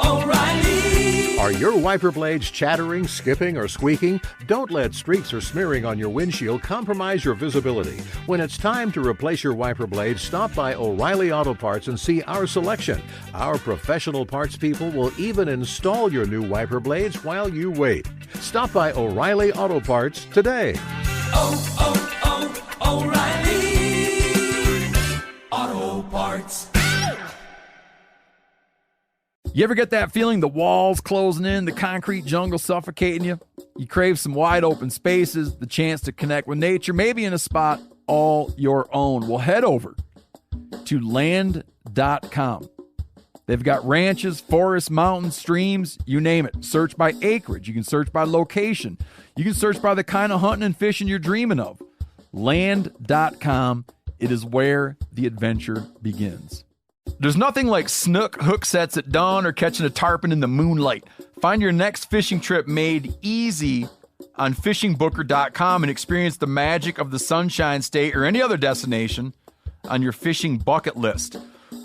O'Reilly. Are your wiper blades chattering, skipping, or squeaking? Don't let streaks or smearing on your windshield compromise your visibility. When it's time to replace your wiper blades, stop by O'Reilly Auto Parts and see our selection. Our professional parts people will even install your new wiper blades while you wait. Stop by O'Reilly Auto Parts today. O'Reilly Auto Parts. You ever get that feeling the walls closing in, the concrete jungle suffocating you? You crave some wide open spaces, the chance to connect with nature, maybe in a spot all your own. Well, head over to land.com. They've got ranches, forests, mountains, streams, you name it. Search by acreage. You can search by location. You can search by the kind of hunting and fishing you're dreaming of. Land.com. It is where the adventure begins. There's nothing like snook hook sets at dawn or catching a tarpon in the moonlight. Find your next fishing trip made easy on fishingbooker.com and experience the magic of the Sunshine State or any other destination on your fishing bucket list.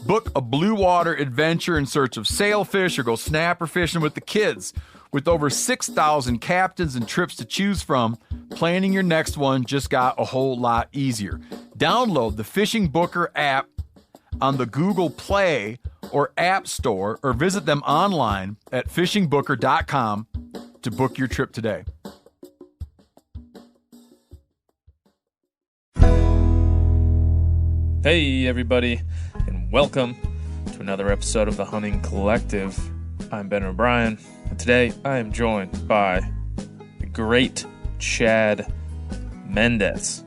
Book a blue water adventure in search of sailfish or go snapper fishing with the kids. With over 6,000 captains and trips to choose from, planning your next one just got a whole lot easier. Download the Fishing Booker app on the Google Play or App Store, or visit them online at fishingbooker.com to book your trip today. Hey everybody, and welcome to another episode of the Hunting Collective. I'm Ben O'Brien, and today I am joined by the great Chad Mendes.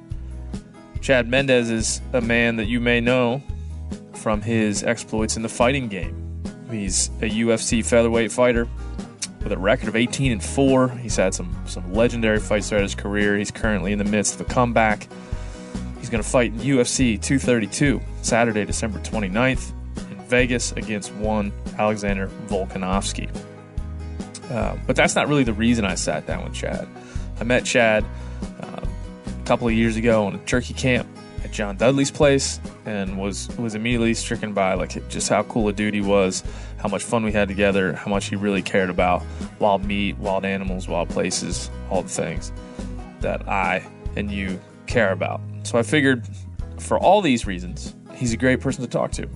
Chad Mendes is a man that you may know from his exploits in the fighting game. He's a UFC featherweight fighter with a record of 18-4. He's had some legendary fights throughout his career. He's currently in the midst of a comeback. He's going to fight in UFC 232 Saturday, December 29th in Vegas against one Alexander Volkanovski. But that's not really the reason I sat down with Chad. I met Chad a couple of years ago on a turkey camp at John Dudley's place, and was immediately stricken by just how cool a dude he was, how much fun we had together, how much he really cared about wild meat, wild animals, wild places, all the things that I and you care about. So I figured, for all these reasons, he's a great person to talk to.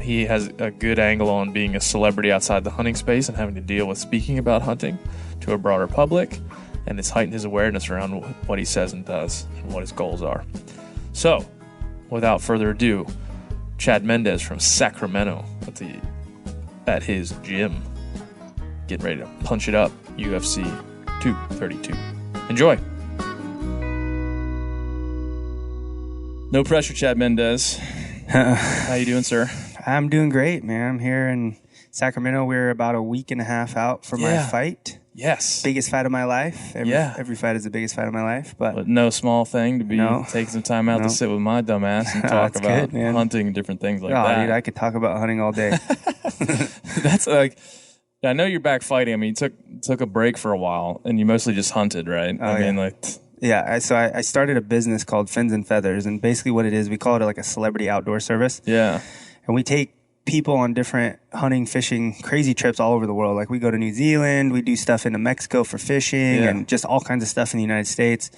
He has a good angle on being a celebrity outside the hunting space and having to deal with speaking about hunting to a broader public, and it's heightened his awareness around what he says and does and what his goals are. So, without further ado, Chad Mendes from Sacramento at his gym, getting ready to punch it up, UFC 232. Enjoy. No pressure, Chad Mendes. How you doing, sir? I'm doing great, man. I'm here in Sacramento. We're about a week and a half out from my fight. Yes. Biggest fight of my life. Every fight is the biggest fight of my life. But no small thing to be taking some time out to sit with my dumb ass and talk about hunting and different things like that. Dude, I could talk about hunting all day. That's I know you're back fighting. I mean, you took a break for a while, and you mostly just hunted, right? So I started a business called Fins and Feathers, and basically what it is, we call it like a celebrity outdoor service. Yeah. And we take people on different hunting, fishing, crazy trips all over the world. Like we go to New Zealand, we do stuff into Mexico for fishing, and just all kinds of stuff in the United States.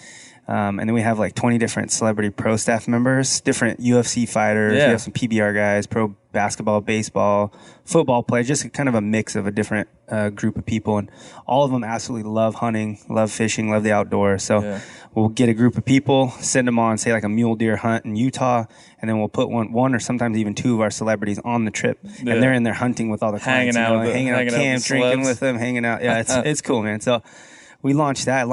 And then we have like 20 different celebrity pro staff members, different UFC fighters. We have some PBR guys, pro basketball, baseball, football players, just kind of a mix of a different group of people. And all of them absolutely love hunting, love fishing, love the outdoors. So we'll get a group of people, send them on, say like a mule deer hunt in Utah, and then we'll put one or sometimes even two of our celebrities on the trip. And they're in there hunting with all the clients, hanging out camp, drinking with them, hanging out. Yeah, it's cool, man. So we launched that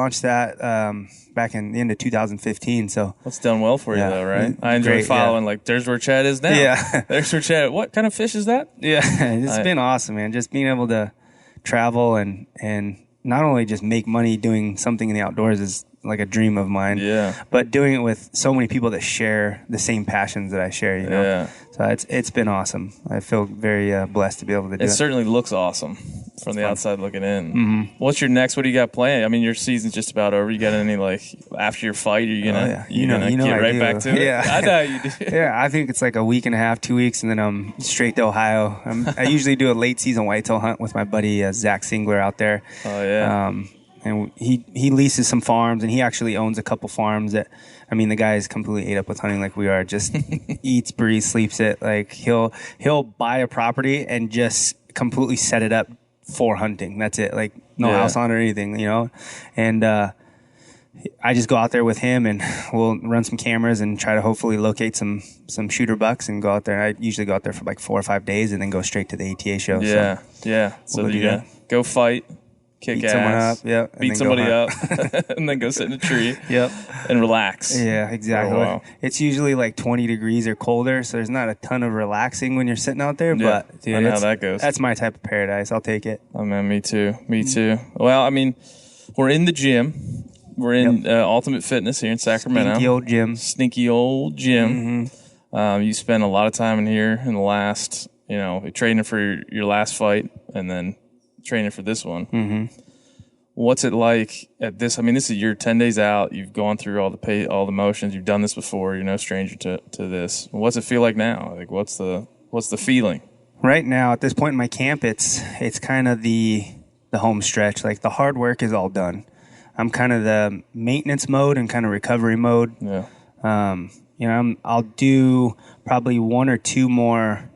back in the end of 2015. So that's done well for you, though, right? I enjoy following. Like, there's where Chad is now. Yeah, there's where Chad. What kind of fish is that? Yeah, it's been awesome, man. Just being able to travel and not only just make money doing something in the outdoors is like a dream of mine. Yeah. But doing it with so many people that share the same passions that I share, you know. Yeah. So it's been awesome. I feel very blessed to be able to do it. It certainly looks awesome. from the outside looking in. Mm-hmm. What's your next? What do you got planned? I mean, your season's just about over. You got any after your fight? Are you gonna get right back to it? Yeah, I know you do. Yeah, I think it's like a week and a half, 2 weeks, and then I'm straight to Ohio. I usually do a late season whitetail hunt with my buddy Zach Singler out there. Oh yeah. And he leases some farms, and he actually owns a couple farms that, I mean, the guy is completely ate up with hunting like we are. Just eats, breathes, sleeps it. Like he'll buy a property and just completely set it up for hunting. That's it. Like no house on it or anything, And I just go out there with him, and we'll run some cameras and try to hopefully locate some shooter bucks and go out there. I usually go out there for like 4 or 5 days and then go straight to the ATA show. So you go fight. Kick ass, someone up, beat somebody up, and then go sit in a tree, and relax. Yeah, exactly. It's usually like 20 degrees or colder, so there's not a ton of relaxing when you're sitting out there. Yeah, but dude, I know how that goes. That's my type of paradise. I'll take it. Oh man, me too. Well, I mean, we're in the gym. We're in Ultimate Fitness here in Sacramento. Stinky old gym. Mm-hmm. You spent a lot of time in here in the last, training for your last fight, and then training for this one. Mm-hmm. What's it like at this? I mean, this is your 10 days out. You've gone through all the motions. You've done this before. You're no stranger to this. What's it feel like now? Like, what's the feeling? Right now, at this point in my camp, it's kind of the home stretch. Like the hard work is all done. I'm kind of the maintenance mode and kind of recovery mode. Yeah. I'll do probably 1 or 2 more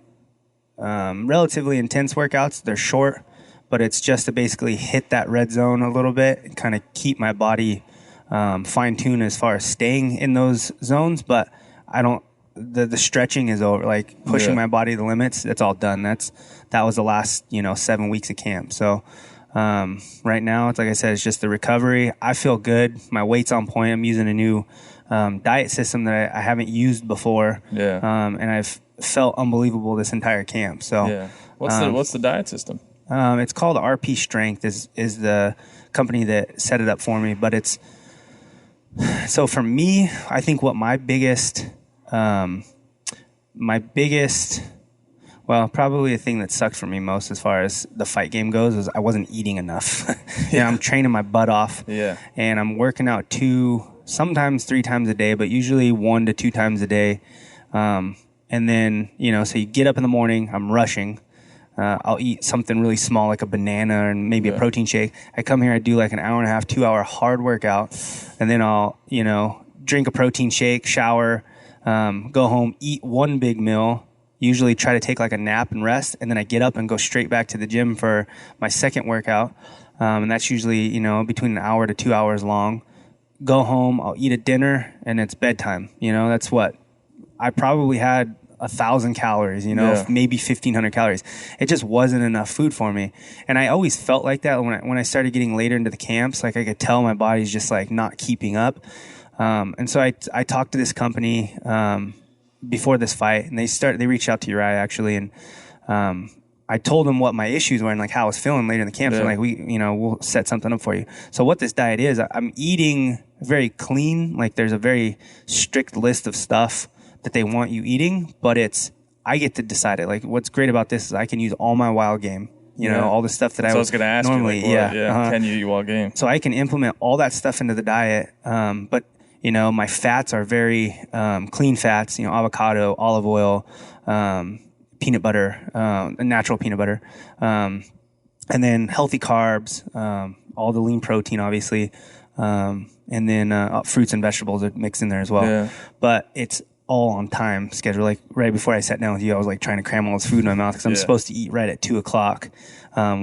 relatively intense workouts. They're short, but it's just to basically hit that red zone a little bit and kind of keep my body fine-tuned as far as staying in those zones. But I don't, the stretching is over, like pushing my body to the limits. It's all done. That was the last, 7 weeks of camp. So right now, it's like I said, it's just the recovery. I feel good. My weight's on point. I'm using a new diet system that I haven't used before. Yeah. And I've felt unbelievable this entire camp. So what's the diet system? It's called RP Strength is the company that set it up for me. But so for me, I think what my biggest, probably the thing that sucked for me most as far as the fight game goes is I wasn't eating enough. I'm training my butt off. Yeah. And I'm working out 2, sometimes 3 times a day, but usually 1 to 2 times a day. And then, so you get up in the morning, I'm rushing. I'll eat something really small like a banana and maybe a protein shake. I come here, I do like an hour and a half, 2 hour hard workout. And then I'll, drink a protein shake, shower, go home, eat 1 big meal, usually try to take like a nap and rest. And then I get up and go straight back to the gym for my second workout. And that's usually, between an hour to 2 hours long. Go home, I'll eat a dinner, and it's bedtime. That's what I probably had 1,000 calories, maybe 1,500 calories. It just wasn't enough food for me. And I always felt like that when I started getting later into the camps. Like I could tell my body's just like not keeping up. And so I talked to this company before this fight, and they reached out to Uriah actually, and I told them what my issues were and like how I was feeling later in the camp. So like we'll set something up for you. So what this diet is, I'm eating very clean. Like there's a very strict list of stuff that they want you eating, but I get to decide it. Like what's great about this is I can use all my wild game, all the stuff that I was going to ask normally, you. Can you eat wild game? So I can implement all that stuff into the diet. But my fats are very clean fats, avocado, olive oil, peanut butter, natural peanut butter, and then healthy carbs, all the lean protein, obviously, and then fruits and vegetables are mixed in there as well. Yeah. But it's all on time schedule. Like right before I sat down with you, I was like trying to cram all this food in my mouth because I'm supposed to eat right at 2:00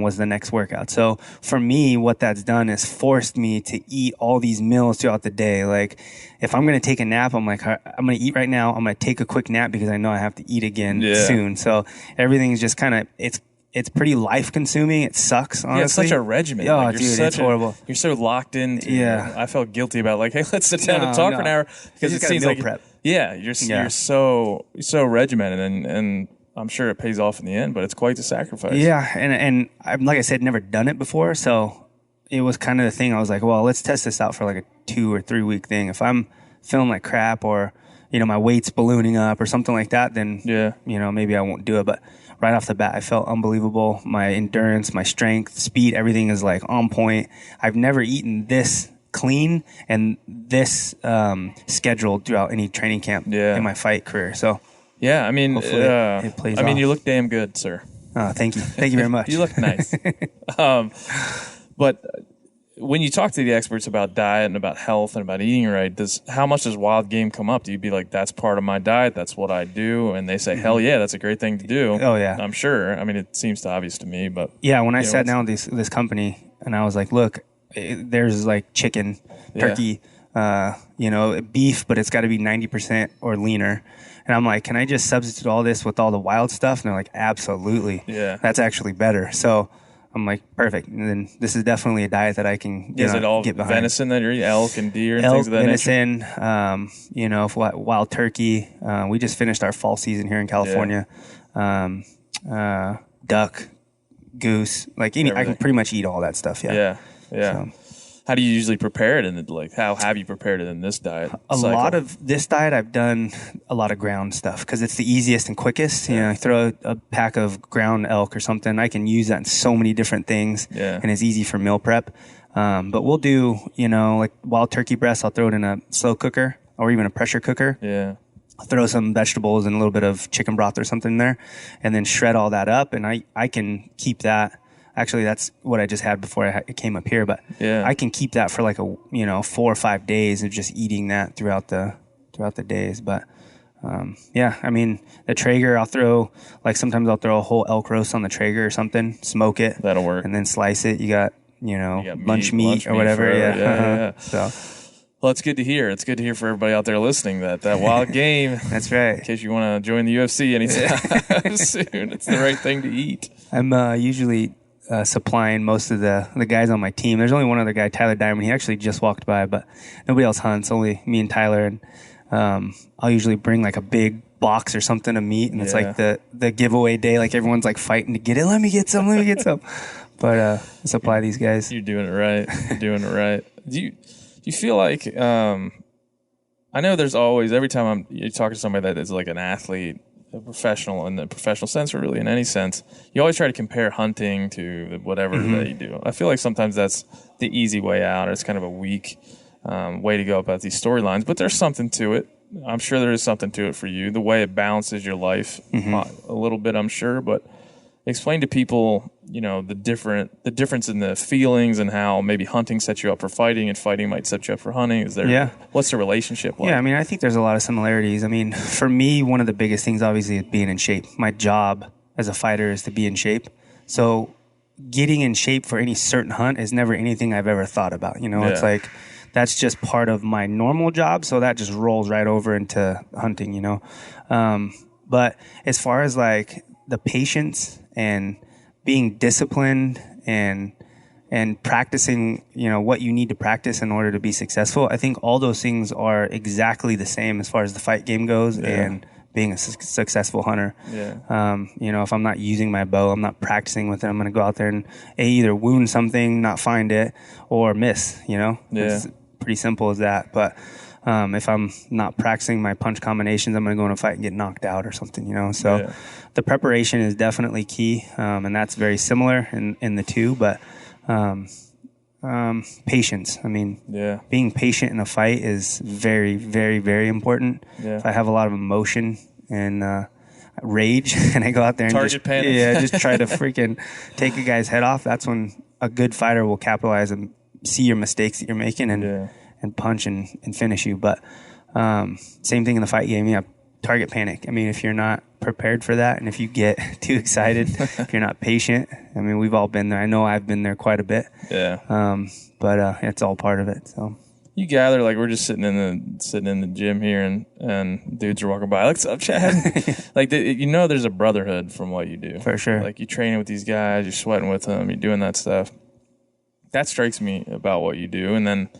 was the next workout. So for me, what that's done is forced me to eat all these meals throughout the day. Like if I'm going to take a nap, I'm like, I'm going to eat right now. I'm going to take a quick nap because I know I have to eat again soon. So everything is just kind of, it's pretty life consuming. It sucks, honestly. Yeah, it's such a regimen. Oh, like, dude, it's horrible. You're so locked into I felt guilty about like, hey, let's sit down and talk for an hour because it seems like prep. You're so regimented and I'm sure it pays off in the end, but it's quite the sacrifice. Yeah, and I'm, like I said, never done it before, so it was kind of the thing. I was like, well, let's test this out for like a 2 or 3 week thing. If I'm feeling like crap or my weight's ballooning up or something like that, then maybe I won't do it. But right off the bat, I felt unbelievable. My endurance, my strength, speed, everything is like on point. I've never eaten this clean and this scheduled throughout any training camp in my fight career. So yeah, I mean, it plays off. you look damn good, sir. Oh, thank you. Thank you very much. You look nice. But when you talk to the experts about diet and about health and about eating right, how much does wild game come up? Do you be like, that's part of my diet, that's what I do? And they say, hell yeah, that's a great thing to do. Oh, yeah. I'm sure. I mean, it seems obvious to me, but... Yeah, when I sat down with this company and I was like, look, there's like chicken, turkey, beef, but it's got to be 90% or leaner. And I'm like, can I just substitute all this with all the wild stuff? And they're like, absolutely. Yeah. That's actually better. So I'm like, perfect. And then this is definitely a diet that I can Is it all get behind. venison that you're eating? Elk and deer and things of that venison, nature? wild turkey. We just finished our fall season here in California. Duck, goose, I can pretty much eat all that stuff. Yeah. So, how do you usually prepare it? How have you prepared it in this diet? A lot of this diet, I've done a lot of ground stuff because it's the easiest and quickest. Yeah. I throw a pack of ground elk or something. I can use that in so many different things, and it's easy for meal prep. But we'll do, like wild turkey breast. I'll throw it in a slow cooker or even a pressure cooker. Yeah. I'll throw some vegetables and a little bit of chicken broth or something in there, and then shred all that up. And I can keep that. Actually, that's what I just had before I came up here. But I can keep that for 4 or 5 days of just eating that throughout the days. But I mean, the Traeger, I'll throw sometimes I'll throw a whole elk roast on the Traeger or something, smoke it. That'll work. And then slice it. You got lunch meat or whatever. Yeah. So. Well, it's good to hear. It's good to hear for everybody out there listening that wild game. That's right. In case you want to join the UFC anytime soon, it's the right thing to eat. I'm usually supplying most of the guys on my team. There's only one other guy, Tyler Diamond. He actually just walked by, but nobody else hunts. Only me and Tyler. And I'll usually bring a big box or something of meat, and it's the giveaway day. Everyone's fighting to get it. Let me get some. But supply these guys. You're doing it right. You're doing it right. Do you feel like I know there's always, every time you talk to somebody that is an athlete, a professional in the professional sense or really in any sense, you always try to compare hunting to whatever that you do. I feel like sometimes that's the easy way out, or it's kind of a weak way to go about these storylines, but there's something to it. I'm sure there is something to it for you, the way it balances your life a little bit, I'm sure. But explain to people, the difference in the feelings and how maybe hunting sets you up for fighting and fighting might set you up for hunting. What's the relationship like? Yeah, I mean, I think there's a lot of similarities. I mean, for me, one of the biggest things obviously is being in shape. My job as a fighter is to be in shape. So getting in shape for any certain hunt is never anything I've ever thought about. It's that's just part of my normal job. So that just rolls right over into hunting, But as far as the patience and being disciplined and practicing, what you need to practice in order to be successful, I think all those things are exactly the same as far as the fight game goes and being a successful hunter. Yeah. If I'm not using my bow, I'm not practicing with it, I'm going to go out there and either wound something, not find it, or miss, It's pretty simple as that. But if I'm not practicing my punch combinations, I'm going to go in a fight and get knocked out or something, So the preparation is definitely key, and that's very similar in the two. But patience. I mean, being patient in a fight is very, very, very important. Yeah. If I have a lot of emotion and rage, and I go out there and just try to freaking take a guy's head off, that's when a good fighter will capitalize and see your mistakes that you're making and punch and finish you. But same thing in the fight game. Target panic. I mean, if you're not prepared for that, and if you get too excited, if you're not patient, I mean, we've all been there. I know I've been there quite a bit. Yeah. But it's all part of it. So you gather, we're just sitting in the gym here, and dudes are walking by. What's up, Chad? There's a brotherhood from what you do. For sure. You're training with these guys, you're sweating with them, you're doing that stuff. That strikes me about what you do, and then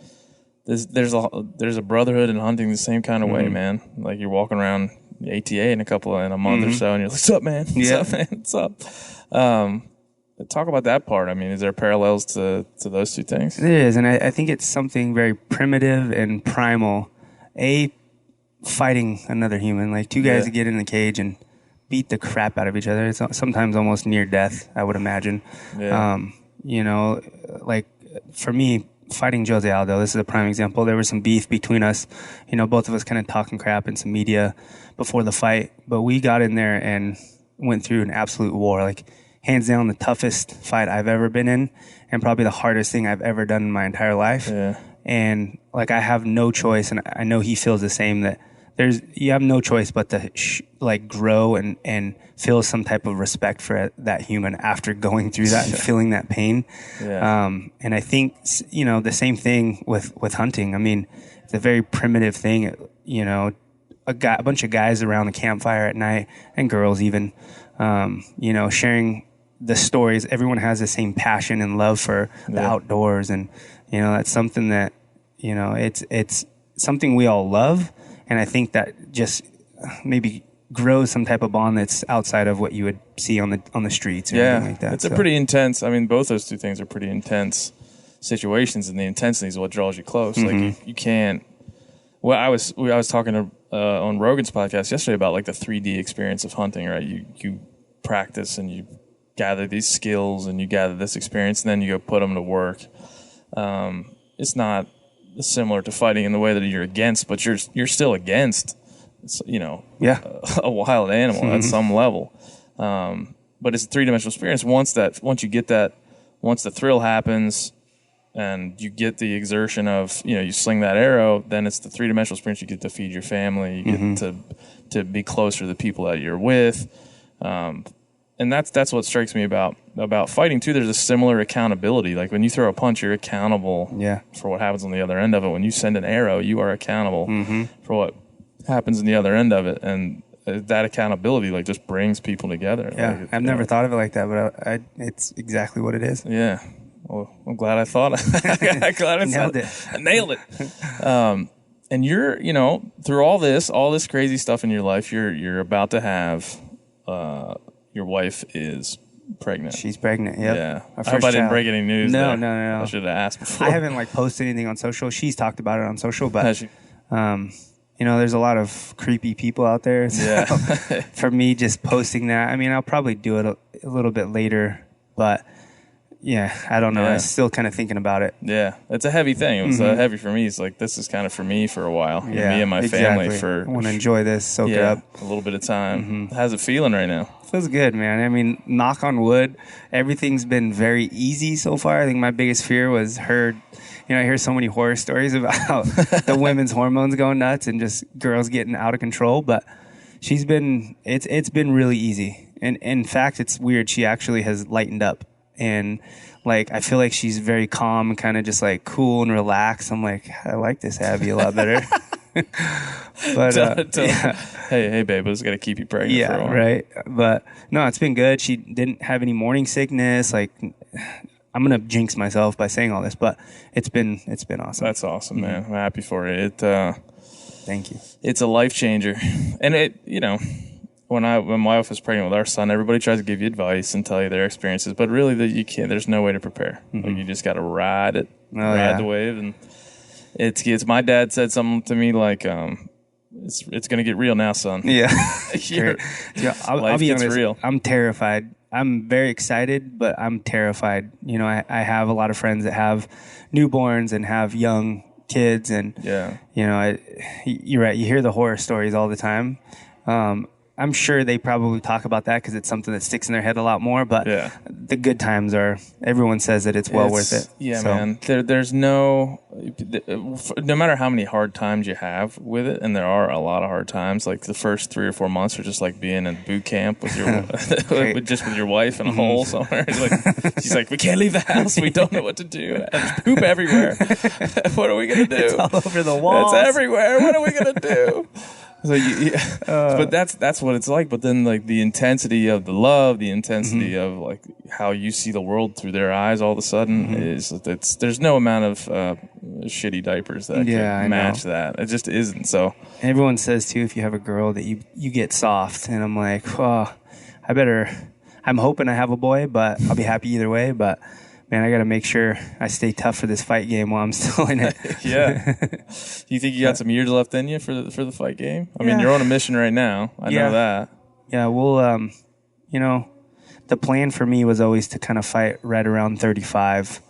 there's a brotherhood in hunting the same kind of way, man. You're walking around the ATA in a month or so, and you're like, "What's up, man? What's up, man? What's up?" Talk about that part. I mean, is there parallels to those two things? It is, and I think it's something very primitive and primal. Fighting another human, two guys that get in the cage and beat the crap out of each other. It's sometimes almost near death, I would imagine. Yeah. Like for me, fighting Jose Aldo, this is a prime example. There was some beef between us, both of us kind of talking crap in some media before the fight, but we got in there and went through an absolute war. Like, hands down, the toughest fight I've ever been in, and probably the hardest thing I've ever done in my entire life. Yeah. And like, I have no choice, and I know he feels the same, that you have no choice but to grow and feel some type of respect for that human after going through that and feeling that pain. Yeah. And I think, the same thing with hunting. I mean, it's a very primitive thing, a bunch of guys around the campfire at night, and girls even, sharing the stories. Everyone has the same passion and love for the outdoors. And, that's something that, it's something we all love. And I think that just maybe grows some type of bond that's outside of what you would see on the streets or anything like that. It's a pretty intense, I mean, both those two things are pretty intense situations, and the intensity is what draws you close. Mm-hmm. Like, you can't, well, I was talking to, on Rogan's podcast yesterday about like the 3D experience of hunting, right? You practice and you gather these skills and you gather this experience, and then you go put them to work. It's not similar to fighting in the way that you're against, but you're still against, a wild animal at some level. But it's a 3-dimensional experience. Once the thrill happens and you get the exertion of, you sling that arrow, then it's the 3-dimensional experience. You get to feed your family, you get to be closer to the people that you're with. And that's what strikes me about fighting too. There's a similar accountability. Like, when you throw a punch, you're accountable for what happens on the other end of it. When you send an arrow, you are accountable for what happens in the other end of it. And that accountability just brings people together. Yeah, I've never thought of it like that, but it's exactly what it is. Yeah. Well, I'm glad I thought it. Glad I nailed it. I nailed it. And you're, through all this crazy stuff in your life, you're about to have, your wife is pregnant. She's pregnant. Yep. Yeah. I hope I didn't break any news. No. I should have asked before. I haven't posted anything on social. She's talked about it on social, but Has she? there's a lot of creepy people out there. So for me, just posting that, I mean, I'll probably do it a little bit later, but yeah, I don't know. Yeah. I'm still kind of thinking about it. Yeah, it's a heavy thing. It was heavy for me. It's like, this is kind of for me for a while. Me and my family for. I want to enjoy this, soak it up. A little bit of time. How's it feeling right now? Feels good, man. I mean, knock on wood, everything's been very easy so far. I think my biggest fear was I hear so many horror stories about the women's hormones going nuts and just girls getting out of control. But it's been really easy. And in fact, it's weird. She actually has lightened up. And I feel like she's very calm and kind of just cool and relaxed. I'm like, I like this Abby a lot better. But hey babe, I just gotta keep you pregnant for a while. Right. But no, it's been good. She didn't have any morning sickness. I'm gonna jinx myself by saying all this, but it's been awesome. That's awesome, man. I'm happy for it. Thank you. It's a life changer. And when my wife was pregnant with our son, everybody tries to give you advice and tell you their experiences, but really you can't. There's no way to prepare. You just got to ride it, the wave, and it's. My dad said something to me it's going to get real now, son. Yeah, I'll be honest. Real. I'm terrified. I'm very excited, but I'm terrified. I have a lot of friends that have newborns and have young kids, and you're right. You hear the horror stories all the time. I'm sure they probably talk about that because it's something that sticks in their head a lot more. But the good times everyone says that it's well worth it. Yeah, so. Man. There's no matter how many hard times you have with it, and there are a lot of hard times. Like, the first 3 or 4 months are just like being in boot camp with your with your wife in a hole somewhere. She's like, we can't leave the house. We don't know what to do. There's poop everywhere. What are we gonna do? It's all over the walls. It's everywhere. What are we gonna do? So but that's what it's like. But then the intensity of the love, the intensity of how you see the world through their eyes, all of a sudden there's no amount of shitty diapers that can match that. It just isn't. So everyone says too, if you have a girl that you get soft, and I'm like, I'm hoping I have a boy, but I'll be happy either way. But man, I got to make sure I stay tough for this fight game while I'm still in it. Yeah. You think you got some years left in you for the fight game? I mean, you're on a mission right now. I know that. Yeah, we'll, the plan for me was always to kind of fight right around 35.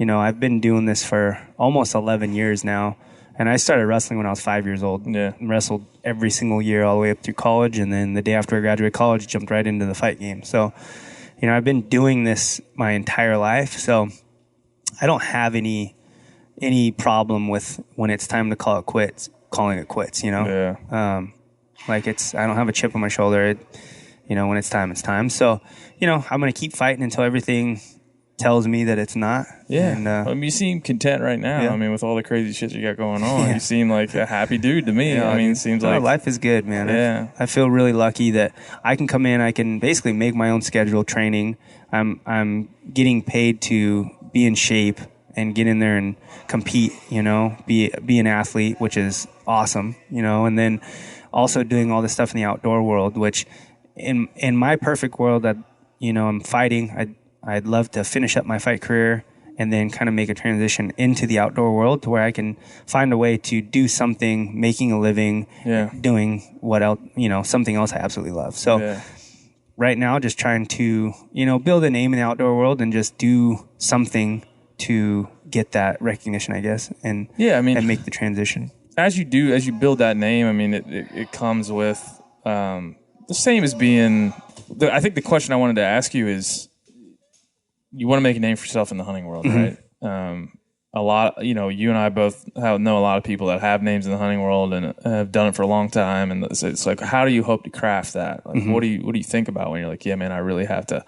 I've been doing this for almost 11 years now. And I started wrestling when I was 5 years old. Yeah. Wrestled every single year all the way up through college. And then the day after I graduated college, jumped right into the fight game. So, I've been doing this my entire life. So I don't have any problem with when it's time to call it quits, calling it quits, Yeah. I don't have a chip on my shoulder. When it's time, it's time. So, I'm going to keep fighting until everything tells me that it's not. Yeah. And, you seem content right now. Yeah. I mean, with all the crazy shit you got going on, you seem like a happy dude to me. Yeah, it seems like life is good, man. Yeah. I feel really lucky that I can come in. I can basically make my own schedule training. I'm getting paid to be in shape and get in there and compete, be an athlete, which is awesome, and then also doing all this stuff in the outdoor world, which in my perfect world that, I'm fighting, I'd love to finish up my fight career and then kind of make a transition into the outdoor world to where I can find a way to do something, making a living, doing what else, something else I absolutely love. So right now, just trying to, build a name in the outdoor world and just do something to get that recognition, I guess, and make the transition. As you build that name, it comes with the same as being. I think the question I wanted to ask you is, you want to make a name for yourself in the hunting world, right? A lot, you and I both know a lot of people that have names in the hunting world and have done it for a long time. And it's like, how do you hope to craft that? Like, what do you think about when you're like, yeah, man, I really have to,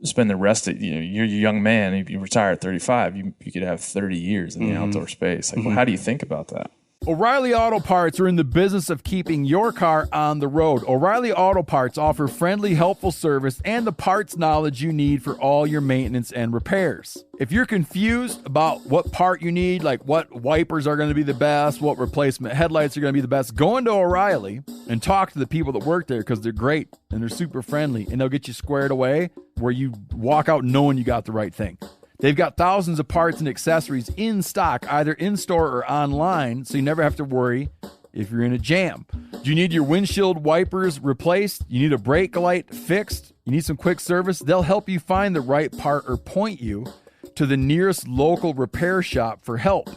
spend the rest of, you're a young man. If you retire at 35, you could have 30 years in the outdoor space. Like, well, how do you think about that? O'Reilly Auto Parts are in the business of keeping your car on the road. O'Reilly Auto Parts offer friendly, helpful service and the parts knowledge you need for all your maintenance and repairs. If you're confused about what part you need, like what wipers are going to be the best, what replacement headlights are going to be the best, go into O'Reilly and talk to the people that work there because they're great and they're super friendly and they'll get you squared away where you walk out knowing you got the right thing. They've got thousands of parts and accessories in stock, either in-store or online, so you never have to worry if you're in a jam. Do you need your windshield wipers replaced? You need a brake light fixed? You need some quick service? They'll help you find the right part or point you to the nearest local repair shop for help.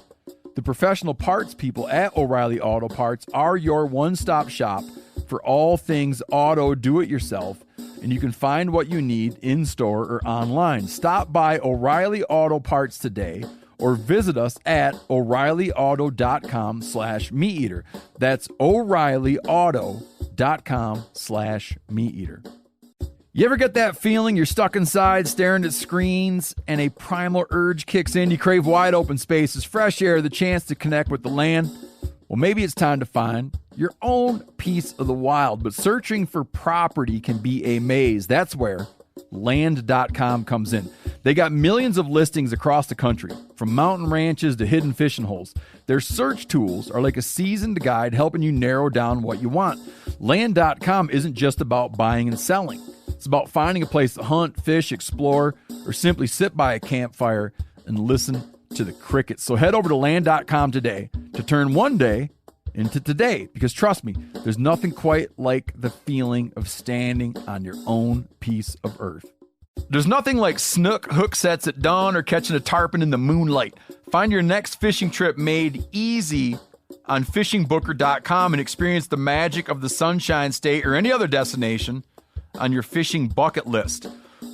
The professional parts people at O'Reilly Auto Parts are your one-stop shop for all things auto do-it-yourself, and you can find what you need in-store or online. Stop by O'Reilly Auto Parts today or visit us at O'ReillyAuto.com/MeatEater. That's O'ReillyAuto.com/MeatEater. You ever get that feeling you're stuck inside staring at screens and a primal urge kicks in? You crave wide open spaces, fresh air, the chance to connect with the land. Well, maybe it's time to find your own piece of the wild, but searching for property can be a maze. That's where Land.com comes in. They got millions of listings across the country, from mountain ranches to hidden fishing holes. Their search tools are like a seasoned guide helping you narrow down what you want. Land.com isn't just about buying and selling. It's about finding a place to hunt, fish, explore, or simply sit by a campfire and listen to the crickets. So head over to Land.com today to turn one day into today, because trust me, there's nothing quite like the feeling of standing on your own piece of earth. There's nothing like snook hook sets at dawn or catching a tarpon in the moonlight. Find your next fishing trip made easy on fishingbooker.com and experience the magic of the Sunshine State or any other destination on your fishing bucket list.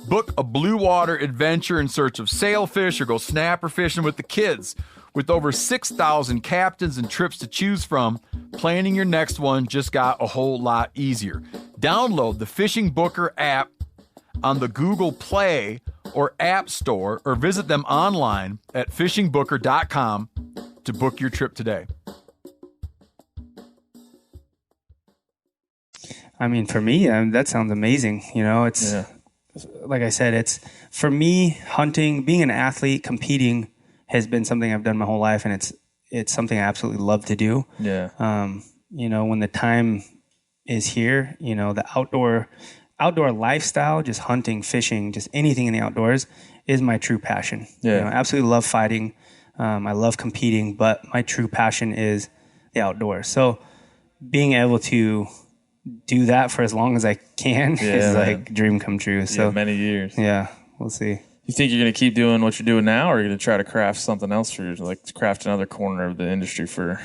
Book a blue water adventure in search of sailfish or go snapper fishing with the kids. With over 6,000 captains and trips to choose from, planning your next one just got a whole lot easier. Download the Fishing Booker app on the Google Play or App Store or visit them online at fishingbooker.com to book your trip today. For me, that sounds amazing. It's like I said, it's for me, hunting, being an athlete, competing has been something I've done my whole life, and it's something I absolutely love to do. Yeah. When the time is here, the outdoor lifestyle, just hunting, fishing, just anything in the outdoors is my true passion. Yeah. I absolutely love fighting. I love competing, but my true passion is the outdoors. So being able to, do that for as long as I can is like dream come true. So many years. Yeah, we'll see. You think you're going to keep doing what you're doing now, or are you going to try to craft something else for you, like craft another corner of the industry for?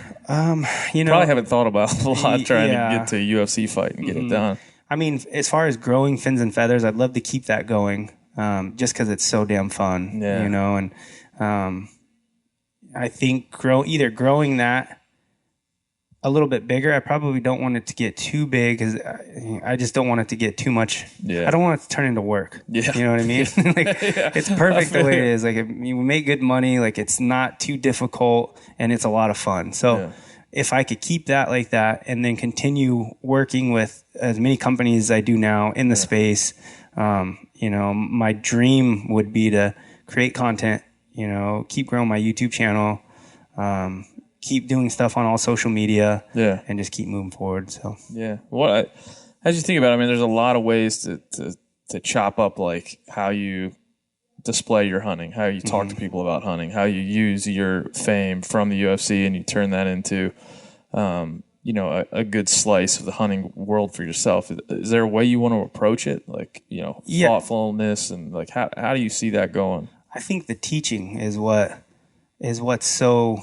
You know, probably haven't thought about a lot trying to get to a UFC fight and get it done. I mean, as far as growing fins and feathers, I'd love to keep that going, just because it's so damn fun. Yeah. You know, and I think either growing that a little bit bigger. I probably don't want it to get too big because I just don't want it to get too much. Yeah. I don't want it to turn into work. Yeah. You know what I mean? Like it's perfect the way it is. Like if you make good money, like it's not too difficult and it's a lot of fun. So if I could keep that like that and then continue working with as many companies as I do now in the space, you know, my dream would be to create content, you know, keep growing my YouTube channel, keep doing stuff on all social media, and just keep moving forward. So well, as you think about it, I mean, there's a lot of ways to chop up like how you display your hunting, how you talk to people about hunting, how you use your fame from the UFC and you turn that into, you know, a good slice of the hunting world for yourself. Is there a way you want to approach it, like, you know, thoughtfulness and like how do you see that going? I think the teaching is what's so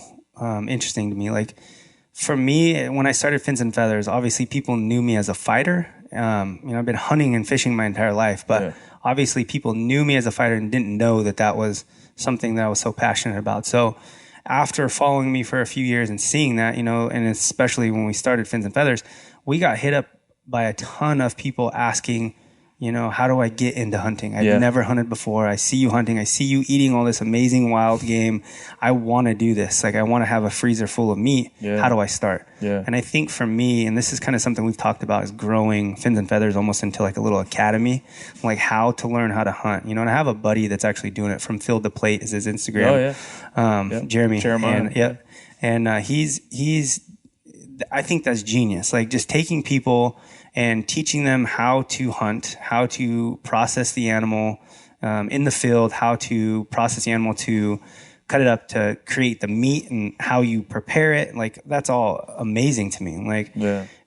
interesting to me. Like for me, when I started Fins and Feathers, obviously people knew me as a fighter. You know, I've been hunting and fishing my entire life, but obviously people knew me as a fighter and didn't know that was something that I was so passionate about. So after following me for a few years and seeing that, you know, and especially when we started Fins and Feathers, we got hit up by a ton of people asking, you know, how do I get into hunting? I've never hunted before. I see you hunting. I see you eating all this amazing wild game. I want to do this. Like I want to have a freezer full of meat. How do I start? And I think for me, and this is kind of something we've talked about, is growing Fins and Feathers almost into like a little academy, like how to learn how to hunt. You know, and I have a buddy that's actually doing it. From Field to Plate is his Instagram. Jeremy. And he's I think that's genius. Like just taking people and teaching them how to hunt, how to process the animal in the field, how to process the animal to cut it up to create the meat and how you prepare it. Like that's all amazing to me. Like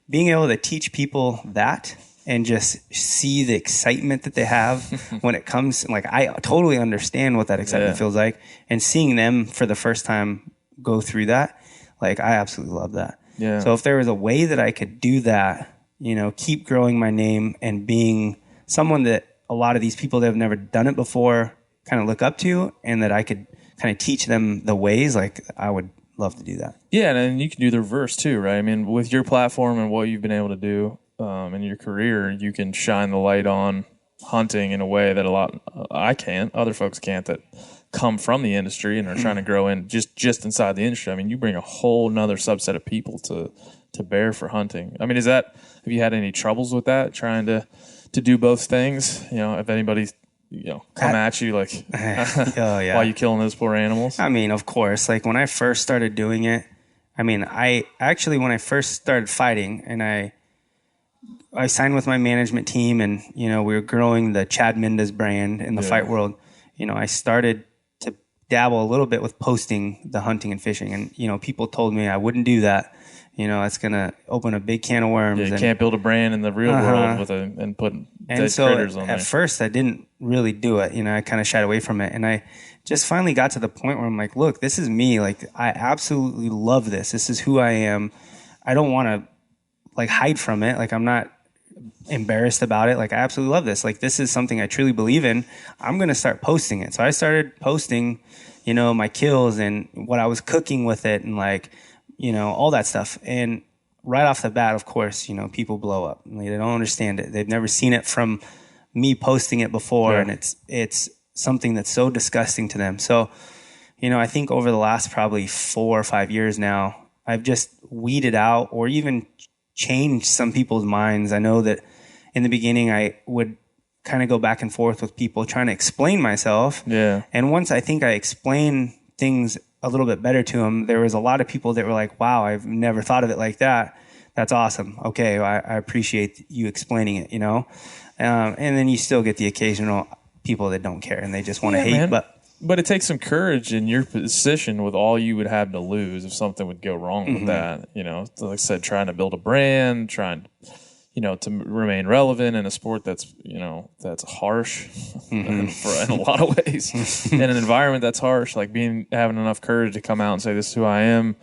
being able to teach people that and just see the excitement that they have when it comes, like I totally understand what that excitement feels like, and seeing them for the first time go through that, like I absolutely love that. So if there was a way that I could do that, you know, keep growing my name and being someone that a lot of these people that have never done it before kind of look up to, and that I could kind of teach them the ways, like I would love to do that. Yeah, and you can do the reverse too, right? I mean, with your platform and what you've been able to do in your career, you can shine the light on hunting in a way that a lot I can't, other folks can't, that come from the industry and are trying to grow in just inside the industry. I mean, you bring a whole nother subset of people to bear for hunting. I mean, have you had any troubles with that, trying to do both things? You know, if anybody, you know, come at you like, why are you killing those poor animals? I mean, of course, like when I first started doing it, I mean, when I first started fighting and I signed with my management team and, you know, we were growing the Chad Mendes brand in the fight world. You know, I started to dabble a little bit with posting the hunting and fishing, and, you know, people told me I wouldn't do that. You know, it's going to open a big can of worms. Yeah, you can't build a brand in the real world and put dead critters on there. At first, I didn't really do it. You know, I kind of shied away from it. And I just finally got to the point where I'm like, look, this is me. Like, I absolutely love this. This is who I am. I don't want to, like, hide from it. Like, I'm not embarrassed about it. Like, I absolutely love this. Like, this is something I truly believe in. I'm going to start posting it. So I started posting, you know, my kills and what I was cooking with it and, like, you know, all that stuff. And right off the bat, of course, you know, people blow up. They don't understand it. They've never seen it from me posting it before. And it's something that's so disgusting to them. So, you know, I think over the last probably 4 or 5 years now, I've just weeded out or even changed some people's minds. I know that in the beginning, I would kind of go back and forth with people trying to explain myself. And once I think I explained things a little bit better to them, there was a lot of people that were like, wow, I've never thought of it like that. That's awesome. Okay, I appreciate you explaining it, you know? And then you still get the occasional people that don't care and they just want to hate. Man. But it takes some courage in your position with all you would have to lose if something would go wrong with that. You know, like I said, trying to build a brand, to remain relevant in a sport that's, that's harsh in a lot of ways, in an environment that's harsh, like having enough courage to come out and say, this is who I am.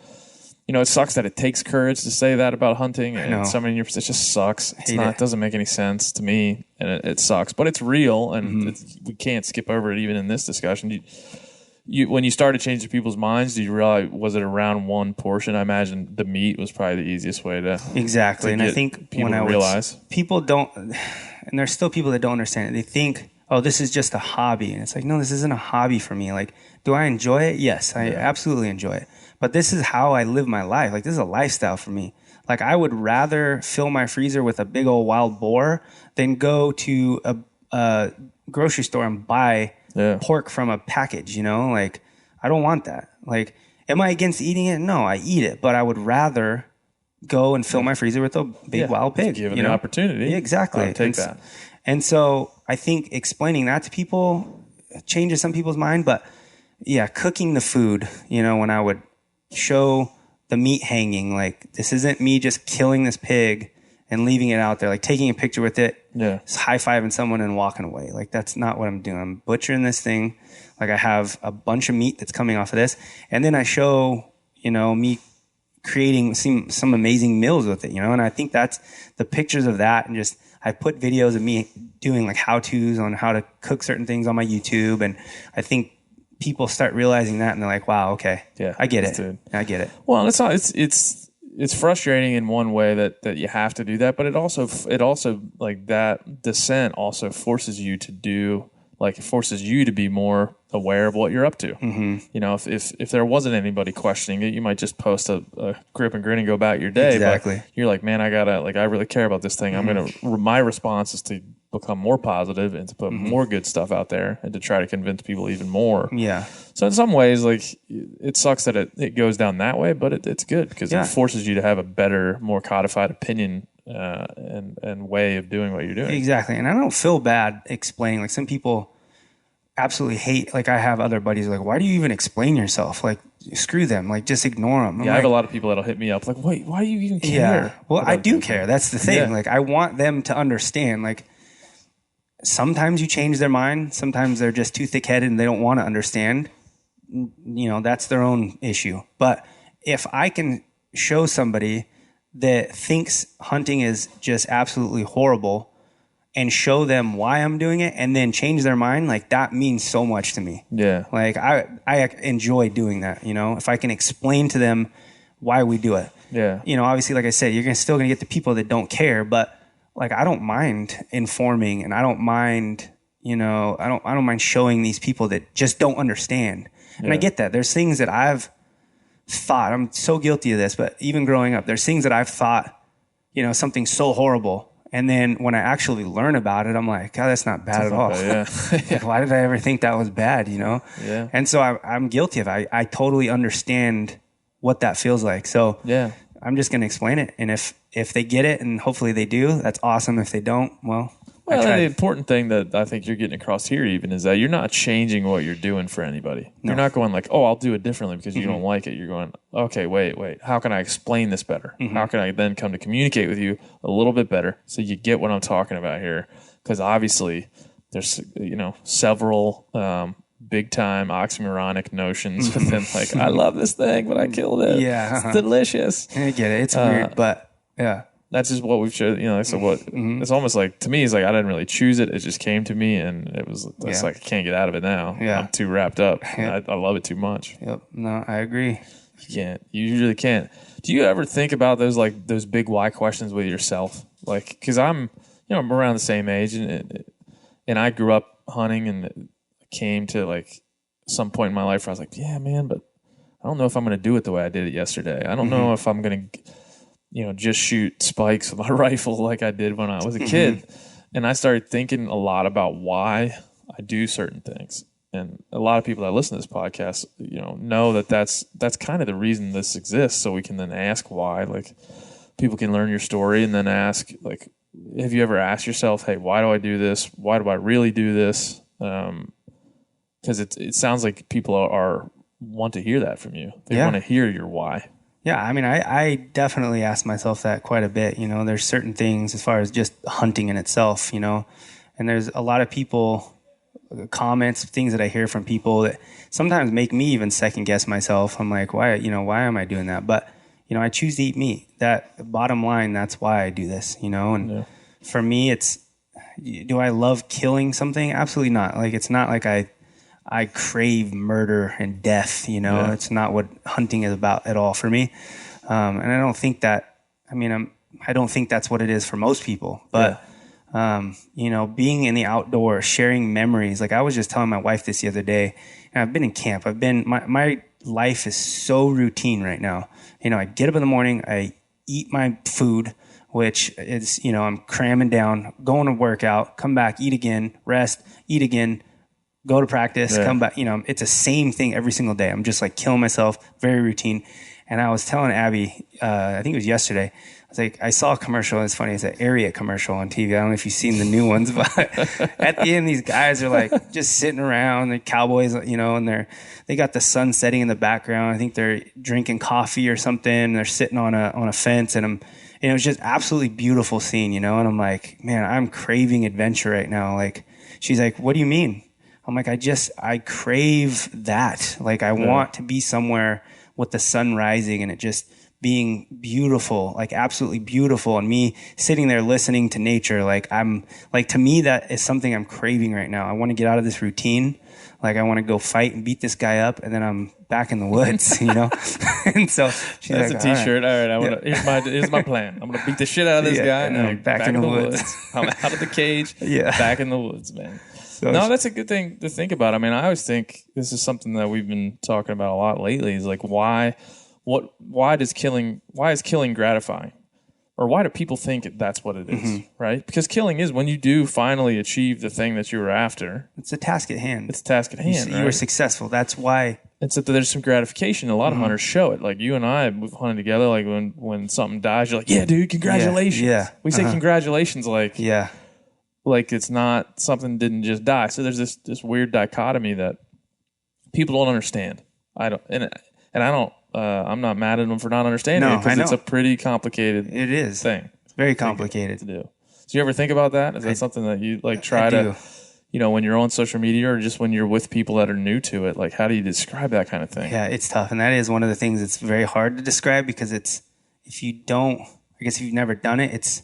It sucks that it takes courage to say that about hunting, and somebody in your position, it just sucks. It doesn't make any sense to me, and it sucks, but it's real, and we can't skip over it even in this discussion. When you started changing people's minds, did you realize, was it around one portion? I imagine the meat was probably the easiest way to exactly. And I think when I realize people don't, and there's still people that don't understand it. They think, oh, this is just a hobby, and it's like, no, this isn't a hobby for me. Like, do I enjoy it? Yes, I absolutely enjoy it. But this is how I live my life. Like, this is a lifestyle for me. Like, I would rather fill my freezer with a big old wild boar than go to a grocery store and buy pork from a package, Like, I don't want that. Like, am I against eating it? No, I eat it. But I would rather go and fill my freezer with a big wild pig. Given the opportunity. Yeah, exactly. I'll take that. And so I think explaining that to people changes some people's mind. But, yeah, cooking the food, when I would show the meat hanging, like, this isn't me just killing this pig and leaving it out there, like taking a picture with it, high-fiving someone and walking away. Like, that's not what I'm doing. I'm butchering this thing. Like, I have a bunch of meat that's coming off of this. And then I show, me creating some amazing meals with it, And I think that's the pictures of that. And just, I put videos of me doing like how-tos on how to cook certain things on my YouTube. And I think people start realizing that, and they're like, wow, okay. Yeah, I get it. Dude. I get it. Well, it's frustrating in one way that you have to do that, but it also like that descent also forces you to do, like, it forces you to be more aware of what you're up to. If there wasn't anybody questioning it, you might just post a grip and grin and go about your day. Exactly. But you're like, man, I really care about this thing. My response is to become more positive and to put more good stuff out there and to try to convince people even more. Yeah. So in some ways, like, it sucks that it goes down that way, but it's good because it forces you to have a better, more codified opinion and way of doing what you're doing. Exactly. And I don't feel bad explaining. Like, some people absolutely hate, like, I have other buddies like, why do you even explain yourself? Like, screw them. Like, just ignore them. I have a lot of people that'll hit me up like, wait, why do you even care? Yeah. Well, I do care. That's the thing. Yeah. Like, I want them to understand, like, sometimes you change their mind. Sometimes they're just too thick-headed and they don't want to understand. That's their own issue. But if I can show somebody that thinks hunting is just absolutely horrible and show them why I'm doing it and then change their mind, like, that means so much to me. Yeah. Like, I enjoy doing that, if I can explain to them why we do it. Yeah. Obviously, like I said, you're still going to get the people that don't care, but, like, I don't mind informing, and I don't mind, I don't mind showing these people that just don't understand. And I get that. There's things that I've thought, I'm so guilty of this, but even growing up, there's things that I've thought, something so horrible. And then when I actually learn about it, I'm like, God, that's not bad at all. Like, why did I ever think that was bad, Yeah. And so I'm guilty of it. I totally understand what that feels like. So I'm just going to explain it. And if they get it, and hopefully they do, that's awesome. If they don't, well, the important thing that I think you're getting across here even is that you're not changing what you're doing for anybody. No. You're not going like, oh, I'll do it differently because you don't like it. You're going, okay, wait. How can I explain this better? How can I then come to communicate with you a little bit better so you get what I'm talking about here? Because obviously there's, several big time oxymoronic notions within, like, I love this thing, but I killed it. Yeah. It's delicious. I get it. It's weird, but yeah. That's just what we've chosen, so what it's almost like, to me, it's like I didn't really choose it. It just came to me, and it's like I can't get out of it now. Yeah. I'm too wrapped up. I love it too much. Yep. No, I agree. You can't. You usually can't. Do you ever think about those big why questions with yourself? Like, because I'm around the same age, and I grew up hunting, and came to, like, some point in my life where I was like, yeah, man, but I don't know if I'm going to do it the way I did it yesterday. I don't know if I'm going to, just shoot spikes with my rifle like I did when I was a kid. And I started thinking a lot about why I do certain things. And a lot of people that listen to this podcast, know that that's kind of the reason this exists. So we can then ask why. Like, people can learn your story and then ask, like, have you ever asked yourself, hey, why do I do this? Why do I really do this? Because it sounds like people want to hear that from you. They want to hear your why. Yeah, I mean, I definitely ask myself that quite a bit. You know, there's certain things as far as just hunting in itself, you know, and there's a lot of people, comments, things that I hear from people that sometimes make me even second guess myself. I'm like, why am I doing that? But, you know, I choose to eat meat. That bottom line, that's why I do this, you know, and for me, do I love killing something? Absolutely not. Like, it's not like I crave murder and death, you know. It's not what hunting is about at all for me. And I don't think that, I don't think that's what it is for most people. But, you know, being in the outdoors, sharing memories. Like I was just telling my wife this the other day, and I've been in camp. My life is so routine right now. You know, I get up in the morning, I eat my food, which is, you know, I'm cramming down, going to work out, come back, eat again, rest, eat again, go to practice, come back. You know, it's the same thing every single day. I'm just like killing myself, very routine. And I was telling Abby, I think it was yesterday, I was like, I saw a commercial, and it's funny, it's an Ariat commercial on TV. I don't know if you've seen the new ones, but at the end, these guys are like just sitting around, they're cowboys, you know, and they got the sun setting in the background. I think they're drinking coffee or something. They're sitting on a fence, and it was just absolutely beautiful scene, you know? And I'm like, man, I'm craving adventure right now. Like, she's like, what do you mean? I'm like, I crave that. Like, I want to be somewhere with the sun rising and it just being beautiful, like absolutely beautiful. And me sitting there listening to nature. Like, to me, that is something I'm craving right now. I want to get out of this routine. Like, I want to go fight and beat this guy up, and then I'm back in the woods, you know? And so she's that's like, a t-shirt. All right. Here's my plan. I'm going to beat the shit out of this guy, and I'm back in the woods. I'm out of the cage, back in the woods, man. No, that's a good thing to think about. I mean, I always think this is something that we've been talking about a lot lately, is like, why is killing gratifying? Or why do people think that's what it is, right? Because killing is when you do finally achieve the thing that you were after. It's a task at hand. You were successful. That's why. It's that there's some gratification. A lot of hunters show it. Like you and I, we've hunted together. Like when something dies, you're like, yeah, dude, congratulations. Yeah. We say congratulations like it's not something didn't just die. So there's this weird dichotomy that people don't understand. I'm not mad at them for not understanding it, because it's a pretty complicated thing. It's very complicated to do. So you ever think about that? Is that something that you like try to, you know, when you're on social media or just when you're with people that are new to it, like how do you describe that kind of thing? Yeah, it's tough. And that is one of the things that's very hard to describe, because if you've never done it,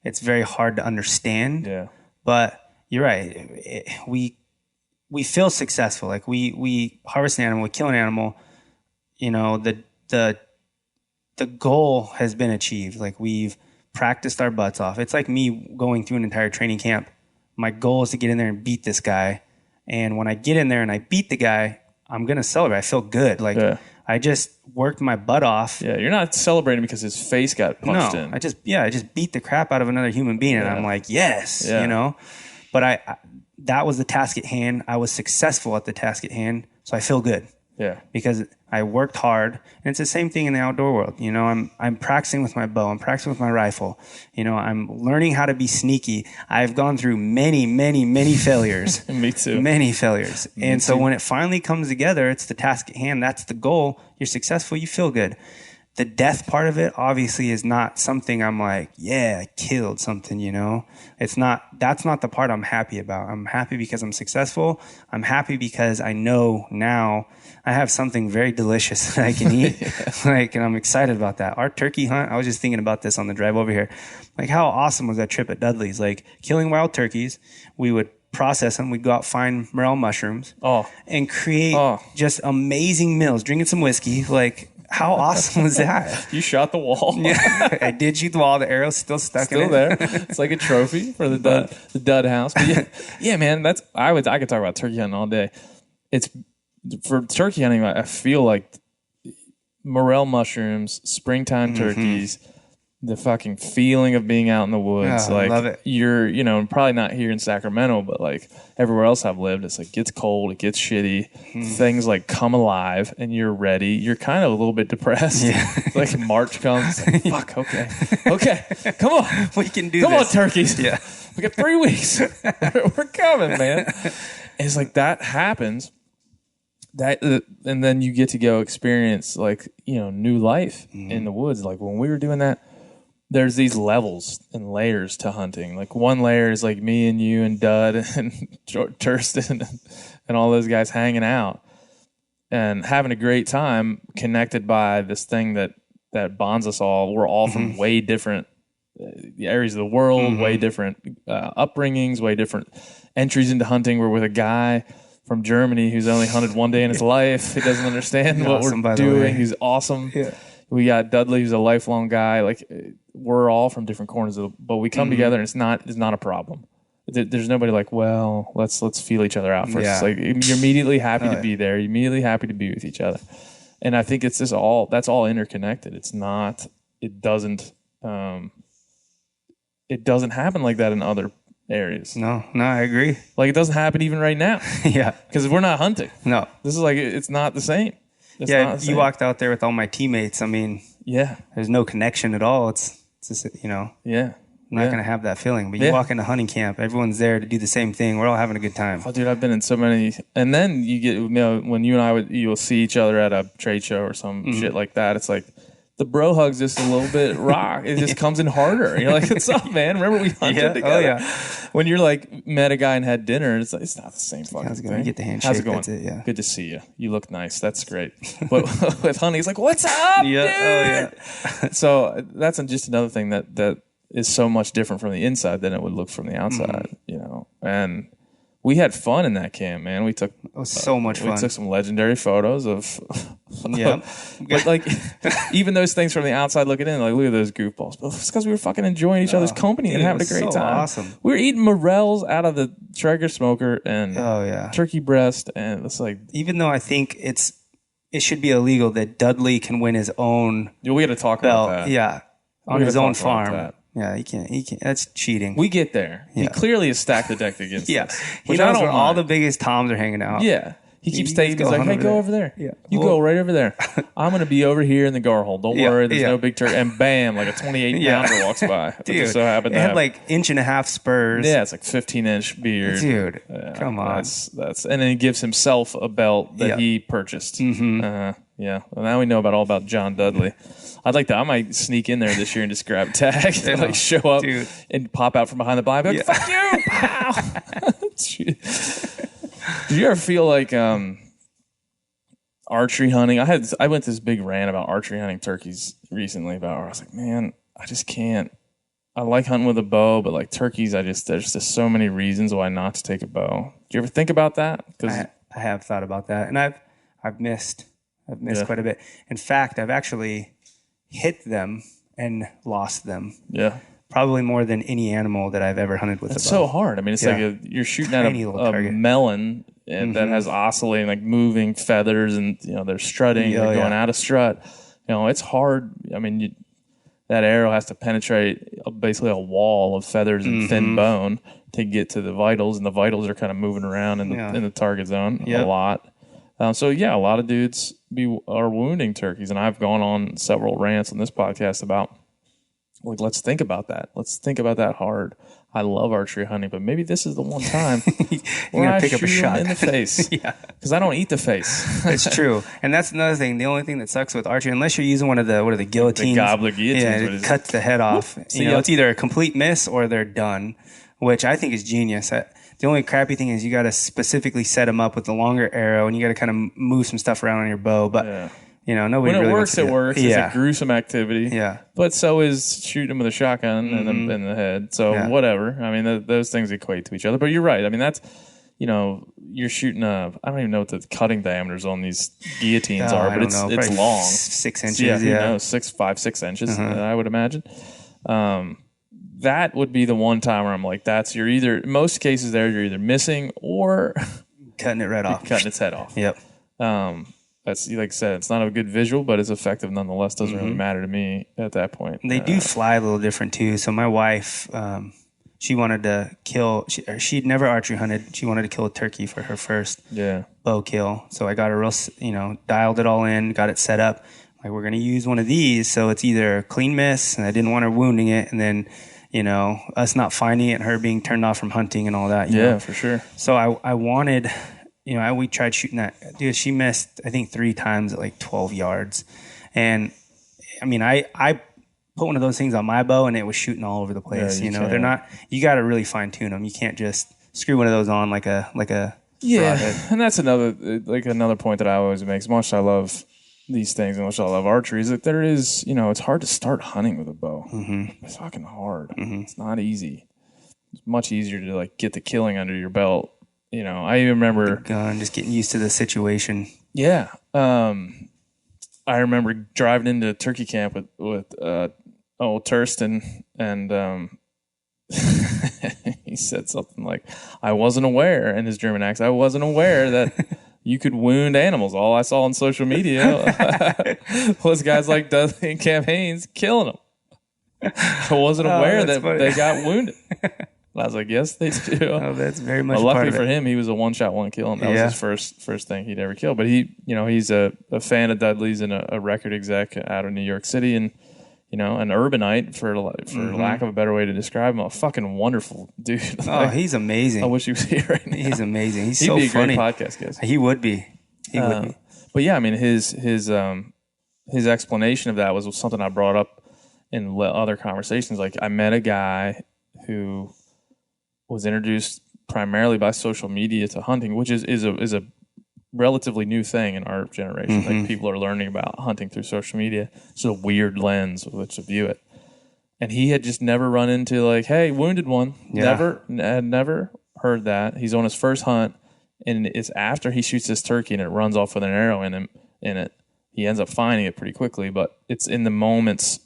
it's very hard to understand. Yeah. But you're right. We feel successful. Like we harvest an animal, we kill an animal. You know, the goal has been achieved. Like, we've practiced our butts off. It's like me going through an entire training camp. My goal is to get in there and beat this guy. And when I get in there and I beat the guy, I'm going to celebrate. I feel good. Like, I just worked my butt off. Yeah, you're not celebrating because his face got punched in. I just beat the crap out of another human being. And I'm like, yes, you know. But that was the task at hand. I was successful at the task at hand. So I feel good. Yeah. Because I worked hard, and it's the same thing in the outdoor world. You know, I'm practicing with my bow. I'm practicing with my rifle. You know, I'm learning how to be sneaky. I've gone through many, many, many failures. Me too. Many failures. So when it finally comes together, it's the task at hand. That's the goal. You're successful. You feel good. The death part of it obviously is not something I'm like, yeah, I killed something, you know. That's not the part I'm happy about. I'm happy because I'm successful. I'm happy because I know now I have something very delicious that I can eat. And I'm excited about that. Our turkey hunt, I was just thinking about this on the drive over here. Like, how awesome was that trip at Dudley's? Like, killing wild turkeys, we would process them. We'd go out, find morel mushrooms and create just amazing meals, drinking some whiskey. Like, how awesome was that? You shot the wall. Yeah, I did shoot the wall. The arrow's still stuck in it. Still there. It's like a trophy for the dud house. But yeah, man, I could talk about turkey hunting all day. It's for turkey hunting. I feel like morel mushrooms, springtime turkeys, the fucking feeling of being out in the woods. I love it. You're, you know, probably not here in Sacramento, but like everywhere else I've lived, it's like gets cold, it gets shitty, things like come alive, and you're ready. You're kind of a little bit depressed. Yeah. Like March comes, like, fuck, okay, come on, we can do come this. on, turkeys. Yeah, we got 3 weeks. We're coming, man. And it's like that happens, that, and then you get to go experience like, new life in the woods. Like when we were doing that, there's these levels and layers to hunting. Like one layer is like me and you and Dud and Turston and all those guys hanging out and having a great time, connected by this thing that bonds us all. We're all from way different areas of the world, way different upbringings, way different entries into hunting. We're with a guy from Germany who's only hunted one day in his life. He doesn't understand what we're doing. He's awesome. Yeah. We got Dudley, who's a lifelong guy. Like we're all from different corners but we come together, and it's not a problem. There's nobody like, well, let's feel each other out first. Yeah. Like you're immediately happy to be there. You're immediately happy to be with each other. And I think it's just that's all interconnected. It doesn't happen like that in other areas. No, I agree. Like it doesn't happen even right now. Yeah. Because we're not hunting. No. This is like, it's not the same. You walked out there with all my teammates. I mean, there's no connection at all. It's just, I'm not going to have that feeling. But you walk into hunting camp, everyone's there to do the same thing. We're all having a good time. Oh, dude, I've been in so many. And then you get, when you and I you'll see each other at a trade show or some shit like that. It's like, the bro hug's just a little bit rock. It just comes in harder. You're like, what's up, man? Remember we hunted together? Oh, yeah. When you're like, met a guy and had dinner, it's like, it's not the same fucking thing. You get the handshake. How's it going? That's it, yeah. Good to see you. You look nice. That's great. But with hunting, it's like, what's up, dude? Oh, yeah. So that's just another thing that is so much different from the inside than it would look from the outside, And we had fun in that camp, man. It was so much fun. We took some legendary photos of but like even those things from the outside looking in, like look at those goofballs. But it's because we were fucking enjoying each other's company and having a great time. Awesome. We were eating morels out of the Traeger smoker and turkey breast, and it's like, even though I think it should be illegal that Dudley can win his own. We got to talk about that. Yeah, on his own farm. Yeah, he can't. That's cheating. We get there. Yeah. He clearly has stacked the deck against us. He knows where all the biggest toms are hanging out. Yeah. He keeps taking. He's like, hey, go over there. Yeah. You go right over there. I'm going to be over here in the gar hole. Don't worry. There's no big turkey. And bam, like a 28-pounder walks by. Dude, it just so happened it had like 1.5 spurs. Yeah, it's like 15-inch beard. Dude, come on. That's and then he gives himself a belt that he purchased. Yeah. Well, now we know all about John Dudley. I might sneak in there this year and just grab a tag and like show up and pop out from behind the blind. Like, fuck you! Pow! Did you ever feel like archery hunting? I went this big rant about archery hunting turkeys recently. I was like, man, I just can't. I like hunting with a bow, but like turkeys, there's just so many reasons why not to take a bow. Do you ever think about that? I have thought about that, and I've missed quite a bit. In fact, I've actually hit them and lost them. Yeah. Probably more than any animal that I've ever hunted with. It's so hard. I mean, it's like you're shooting at a melon and that has oscillating, like moving feathers, and they're strutting, they're going out of strut. It's hard. I mean, that arrow has to penetrate basically a wall of feathers and thin bone to get to the vitals, and the vitals are kind of moving around in the target zone a lot. A lot of dudes are wounding turkeys, and I've gone on several rants on this podcast about, like, let's think about that. Let's think about that hard. I love archery hunting, but maybe this is the one time where I pick up a shot in the face. Because I don't eat the face. It's true, and that's another thing. The only thing that sucks with archery, unless you're using one of the guillotines, the gobbler guillotines, it cuts the head off. It's either a complete miss or they're done, which I think is genius. The only crappy thing is you got to specifically set them up with the longer arrow, and you got to kind of move some stuff around on your bow. But nobody when really it works, it works. It's a gruesome activity. Yeah, but so is shooting them with a shotgun in the head. So whatever. I mean, those things equate to each other. But you're right. I mean, that's you're shooting I don't even know what the cutting diameters on these guillotines are, but it's long, 6 inches. Yeah, 5-6 inches. I would imagine. That would be the one time where I'm like, you're either, most cases you're either missing or cutting it right off. Cutting its head off. Yep. That's, like I said, it's not a good visual, but it's effective nonetheless. Doesn't really matter to me at that point. They do fly a little different too. So my wife, she wanted to kill, she'd never archery hunted. She wanted to kill a turkey for her first bow kill. So I got her dialed it all in, got it set up. Like, we're going to use one of these. So it's either a clean miss, and I didn't want her wounding it, and then us not finding it and her being turned off from hunting and all that. You know? For sure. So I wanted we tried shooting that. Dude, she missed, I think 3 times at like 12 yards. And I mean, I put one of those things on my bow and it was shooting all over the place. Yeah, they're not, you got to really fine tune them. You can't just screw one of those on like a yeah. And that's another point that I always make. As much as I love these things and much as I love archery, is that there is, it's hard to start hunting with a bow. Mm-hmm. It's fucking hard. Mm-hmm. It's not easy. It's much easier to like get the killing under your belt. I even remember the gun, just getting used to the situation. Yeah. I remember driving into turkey camp with old Thurston, and he said something like, I wasn't aware, in his German accent, I wasn't aware that you could wound animals. All I saw on social media was guys like Dudley and Cam Hanes killing them. I wasn't aware that funny. They got wounded. And I was like, yes, they do. Oh, that's very much. Well, luckily part of for him, he was a one-shot, one-kill, and that was his first thing he'd ever killed. But he's a fan of Dudley's and a record exec out of New York City, and an urbanite for lack of a better way to describe him. A fucking wonderful dude. Oh, he's amazing. I wish he was here right now. He's amazing. He'd so be funny. He'd Be a great podcast guest. He would be. Would be. But yeah, I mean, his explanation of that was something I brought up in other conversations. Like, I met a guy who was introduced primarily by social media to hunting, which is a relatively new thing in our generation. Mm-hmm. Like, people are learning about hunting through social media. It's a weird lens with which to view it. And he had just never run into like, hey, wounded one. Yeah. Had never heard that. He's on his first hunt, and it's after he shoots this turkey and it runs off with an arrow in it. He ends up finding it pretty quickly, but it's in the moments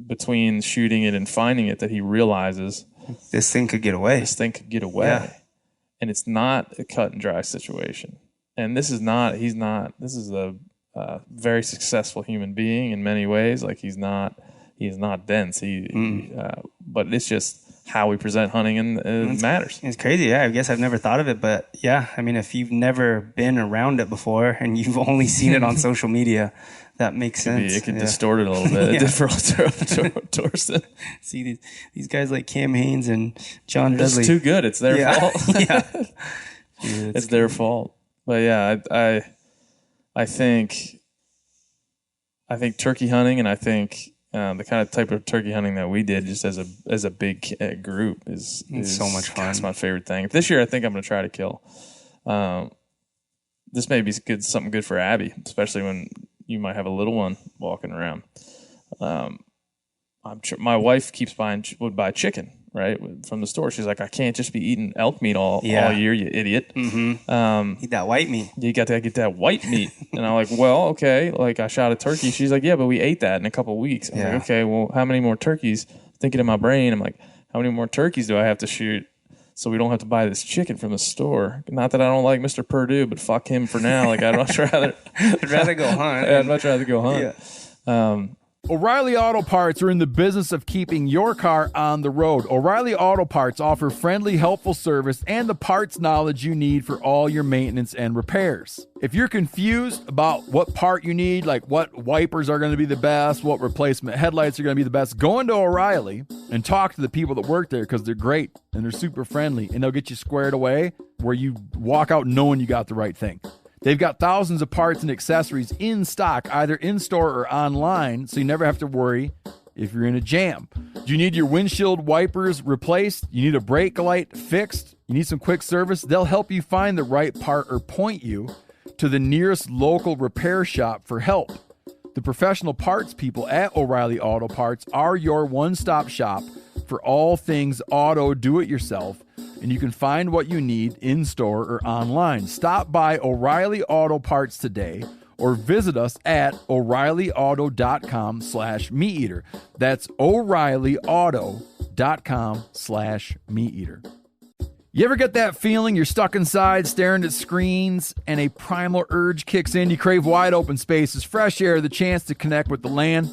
between shooting it and finding it that he realizes this thing could get away. Yeah. And it's not a cut and dry situation. And this is a very successful human being in many ways. Like, he's not dense. But it's just how we present hunting, and it matters. It's crazy. Yeah, I guess I've never thought of it, but yeah, I mean, if you've never been around it before and you've only seen it on social media, that makes sense. It could distort it a little bit. It did for Torsten. See these guys like Cam Hanes and John Dudley. It's too good. It's their fault. Yeah. Dude, it's their fault. But yeah, I think turkey hunting, and I think the kind of type of turkey hunting that we did just as a big group is so much fun. That's my favorite thing. This year, I think I'm going to try to kill. This may be something good for Abby, especially when you might have a little one walking around. My wife would buy chicken, right, from the store. She's like, I can't just be eating elk meat all year, you idiot. Mm-hmm. Eat that white meat. You got to get that white meat. And I'm like, well, okay. Like, I shot a turkey. She's like, yeah, but we ate that in a couple of weeks. I'm like, okay, well, how many more turkeys? Thinking in my brain, I'm like, how many more turkeys do I have to shoot so we don't have to buy this chicken from the store? Not that I don't like Mr. Purdue, but fuck him for now. Like, I'd much rather go hunt. I'd much rather go hunt. Yeah. O'Reilly Auto Parts are in the business of keeping your car on the road. O'Reilly Auto Parts offer friendly, helpful service and the parts knowledge you need for all your maintenance and repairs. If you're confused about what part you need, like what wipers are going to be the best, what replacement headlights are going to be the best, go into O'Reilly and talk to the people that work there, because they're great and they're super friendly, and they'll get you squared away where you walk out knowing you got the right thing. They've got thousands of parts and accessories in stock, either in-store or online, so you never have to worry if you're in a jam. Do you need your windshield wipers replaced? You need a brake light fixed? You need some quick service? They'll help you find the right part or point you to the nearest local repair shop for help. The professional parts people at O'Reilly Auto Parts are your one-stop shop for all things auto do-it-yourself, and you can find what you need in-store or online. Stop by O'Reilly Auto Parts today or visit us at O'ReillyAuto.com/MeatEater. That's O'ReillyAuto.com/MeatEater. You ever get that feeling you're stuck inside staring at screens and a primal urge kicks in? You crave wide open spaces, fresh air, the chance to connect with the land.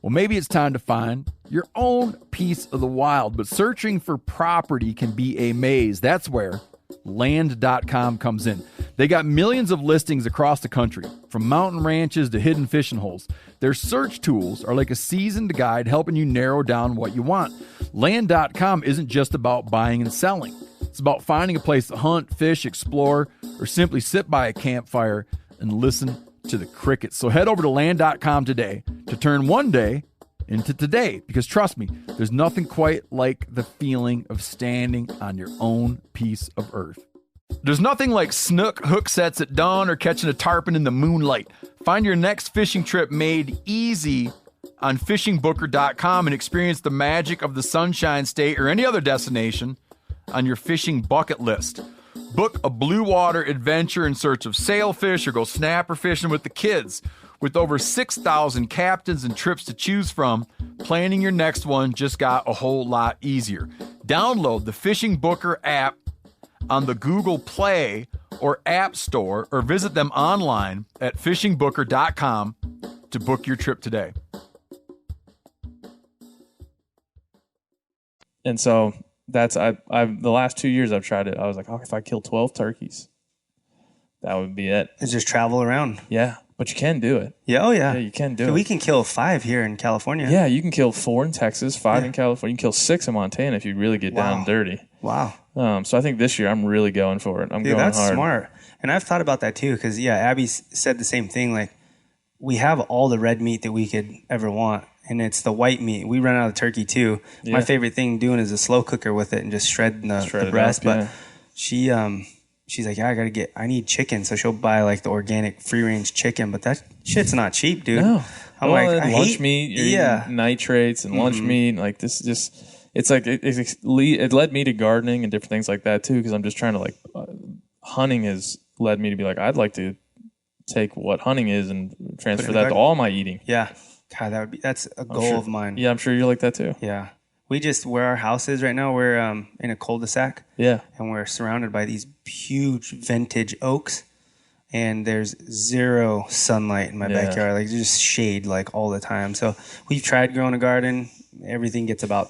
Well, maybe it's time to find your own piece of the wild, but searching for property can be a maze. That's where Land.com comes in. They got millions of listings across the country, from mountain ranches to hidden fishing holes. Their search tools are like a seasoned guide helping you narrow down what you want. Land.com isn't just about buying and selling. It's about finding a place to hunt, fish, explore, or simply sit by a campfire and listen to the crickets. So head over to land.com today to turn one day into today, because trust me, there's nothing quite like the feeling of standing on your own piece of earth. There's nothing like snook hook sets at dawn or catching a tarpon in the moonlight. Find your next fishing trip made easy on fishingbooker.com and experience the magic of the Sunshine State or any other destination on your fishing bucket list. Book a blue water adventure in search of sailfish or go snapper fishing with the kids. With over 6,000 captains and trips to choose from, planning your next one just got a whole lot easier. Download the Fishing Booker app on the Google Play or App Store, or visit them online at fishingbooker.com to book your trip today. And so that's I've the last 2 years I've tried it. I was like, oh, if I kill 12 turkeys, that would be it. It's just travel around. Yeah, but you can do it. Yeah, oh yeah. Yeah, you can do it. We can kill 5 here in California. Yeah, you can kill 4 in Texas, 5 in California. You can kill 6 in Montana if you really get down and dirty. Wow. So I think this year I'm really going for it. I'm going that's hard. Smart. And I've thought about that too, because Abby said the same thing. Like, we have all the red meat that we could ever want, and it's the white meat. We run out of turkey too. Yeah. My favorite thing doing is a slow cooker with it and just shredding the breast. But she's like, yeah, I need chicken. So she'll buy like the organic free range chicken, but that shit's not cheap, dude. No. I'm like, lunch meat, nitrates and lunch meat. Like, this is just, it's like, it led me to gardening and different things like that too. Cause I'm just trying to hunting has led me to be like, I'd like to take what hunting is and transfer that to all my eating. Yeah. God, that's a goal of mine. Yeah, I'm sure you're like that too. Yeah. We just, where our house is right now, we're in a cul-de-sac. Yeah. And we're surrounded by these huge vintage oaks. And there's zero sunlight in my backyard. Like, there's just shade like all the time. So we've tried growing a garden. Everything gets about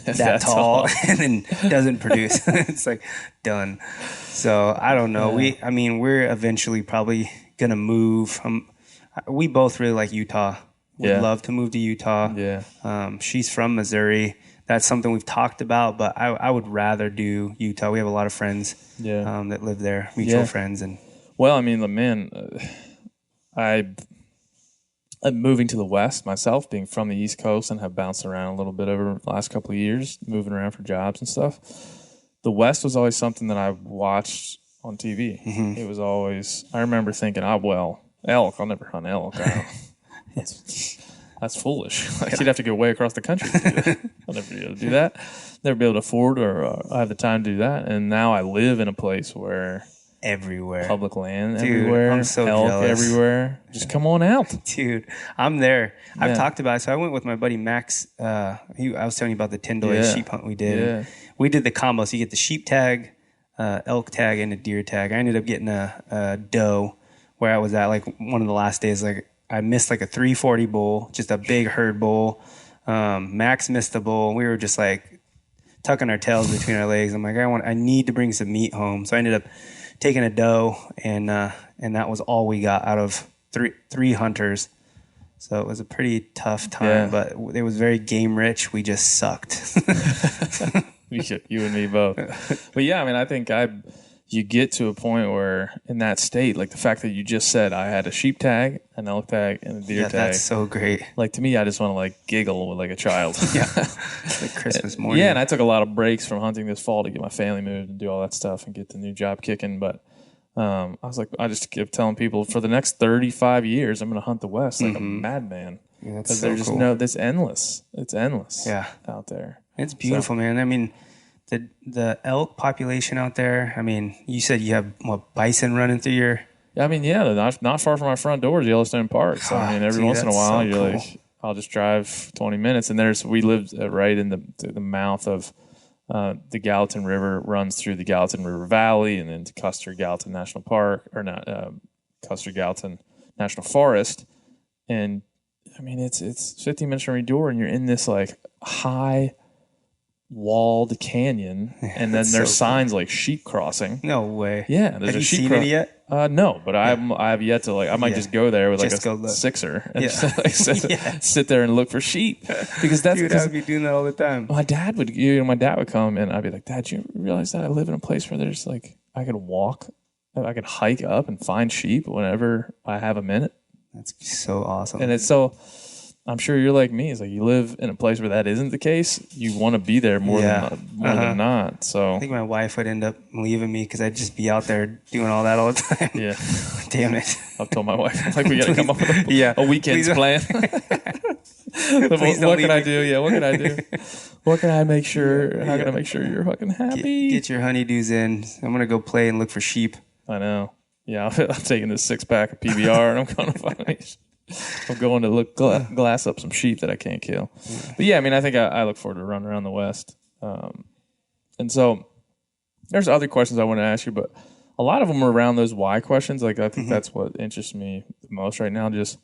that tall and then doesn't produce. It's like done. So I don't know. Yeah. We're eventually probably going to move. We both really like Utah. We'd love to move to Utah. Yeah. She's from Missouri. That's something we've talked about, but I would rather do Utah. We have a lot of friends that live there, mutual friends. And well, I mean, man, I'm moving to the West myself, being from the East Coast, and have bounced around a little bit over the last couple of years, moving around for jobs and stuff. The West was always something that I watched on TV. Mm-hmm. It was always, I remember thinking, elk, I'll never hunt elk. That's foolish. Like, you'd have to go way across the country to do that. I'll never be able to do that. Never be able to afford or have the time to do that. And now I live in a place where everywhere, public land dude, everywhere, I'm so elk jealous. Everywhere. Just come on out, dude. I'm there. I've talked about it. So I went with my buddy Max. I was telling you about the 10-day sheep hunt we did. Yeah. We did the combo. So you get the sheep tag, elk tag, and a deer tag. I ended up getting a doe where I was at like one of the last days. Like, I missed like a 340 bull, just a big herd bull. Max missed the bull. We were just like tucking our tails between our legs. I'm like, I need to bring some meat home. So I ended up taking a doe, and that was all we got out of three hunters. So it was a pretty tough time, but it was very game rich. We just sucked. You and me both. But yeah, I mean, I think you get to a point where in that state, like the fact that you just said I had a sheep tag, an elk tag, and a deer tag. That's so great. Like, to me, I just want to like giggle like a child. Like Christmas morning. Yeah, and I took a lot of breaks from hunting this fall to get my family moved and do all that stuff and get the new job kicking. But I was like, I just kept telling people for the next 35 years, I'm going to hunt the West like a madman. Because there's just it's endless. It's endless out there. It's beautiful, man. I mean, the elk population out there, I mean, you said you have bison running through your... I mean, they're not far from my front door is Yellowstone Park. So, I mean, every once in a while, you're like, I'll just drive 20 minutes. And we lived right in the mouth of the Gallatin River, runs through the Gallatin River Valley and then to Custer-Gallatin National Park, or not, Custer-Gallatin National Forest. And, I mean, it's 15 minutes from your door, and you're in this, like, high walled canyon, and then there's signs like sheep crossing. No way. Yeah, there's Have a you sheep seen any yet? No, but I have yet to I might just go there with Just like go a look. sixer and Yeah. sit there and look for sheep because that's Dude, I would be doing that all the time. my dad would come and I'd be like, Dad, you realize that I live in a place where there's like I could hike up and find sheep whenever I have a minute. That's so awesome. And it's so, I'm sure you're like me. It's like you live in a place where that isn't the case. You want to be there more than not. So I think my wife would end up leaving me because I'd just be out there doing all that all the time. Yeah. Damn it. I've told my wife, I'm like, we got to come up with a weekend plan. What can I do? Yeah, what can I do? What can I make sure? How can I make sure you're fucking happy? Get your honeydews in. I'm going to go play and look for sheep. I know. Yeah, I'm taking this 6-pack of PBR and I'm going to find these. I'm going to look glass up some sheep that I can't kill. Yeah. But yeah, I mean, I think I look forward to running around the West. And so there's other questions I want to ask you, but a lot of them are around those why questions. Like I think that's what interests me the most right now. Just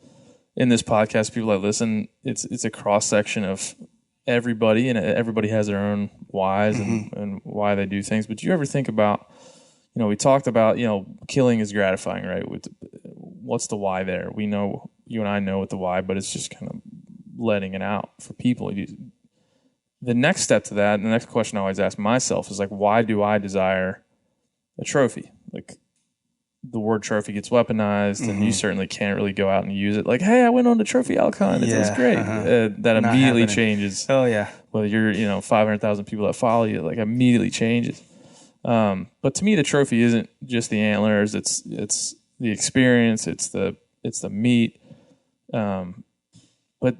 in this podcast, people that listen, it's a cross section of everybody, and everybody has their own whys and why they do things. But do you ever think about, we talked about, killing is gratifying, right? What's the why there? We know, you and I know what the why, but it's just kind of letting it out for people. The next step to that, and the next question I always ask myself is like, why do I desire a trophy? Like the word trophy gets weaponized, and you certainly can't really go out and use it. Like, hey, I went on to Trophy Alcon. It was great. That immediately changes. Oh yeah. Whether you're 500,000 people that follow you, like immediately changes. But to me, the trophy isn't just the antlers. It's the experience. It's the meat. But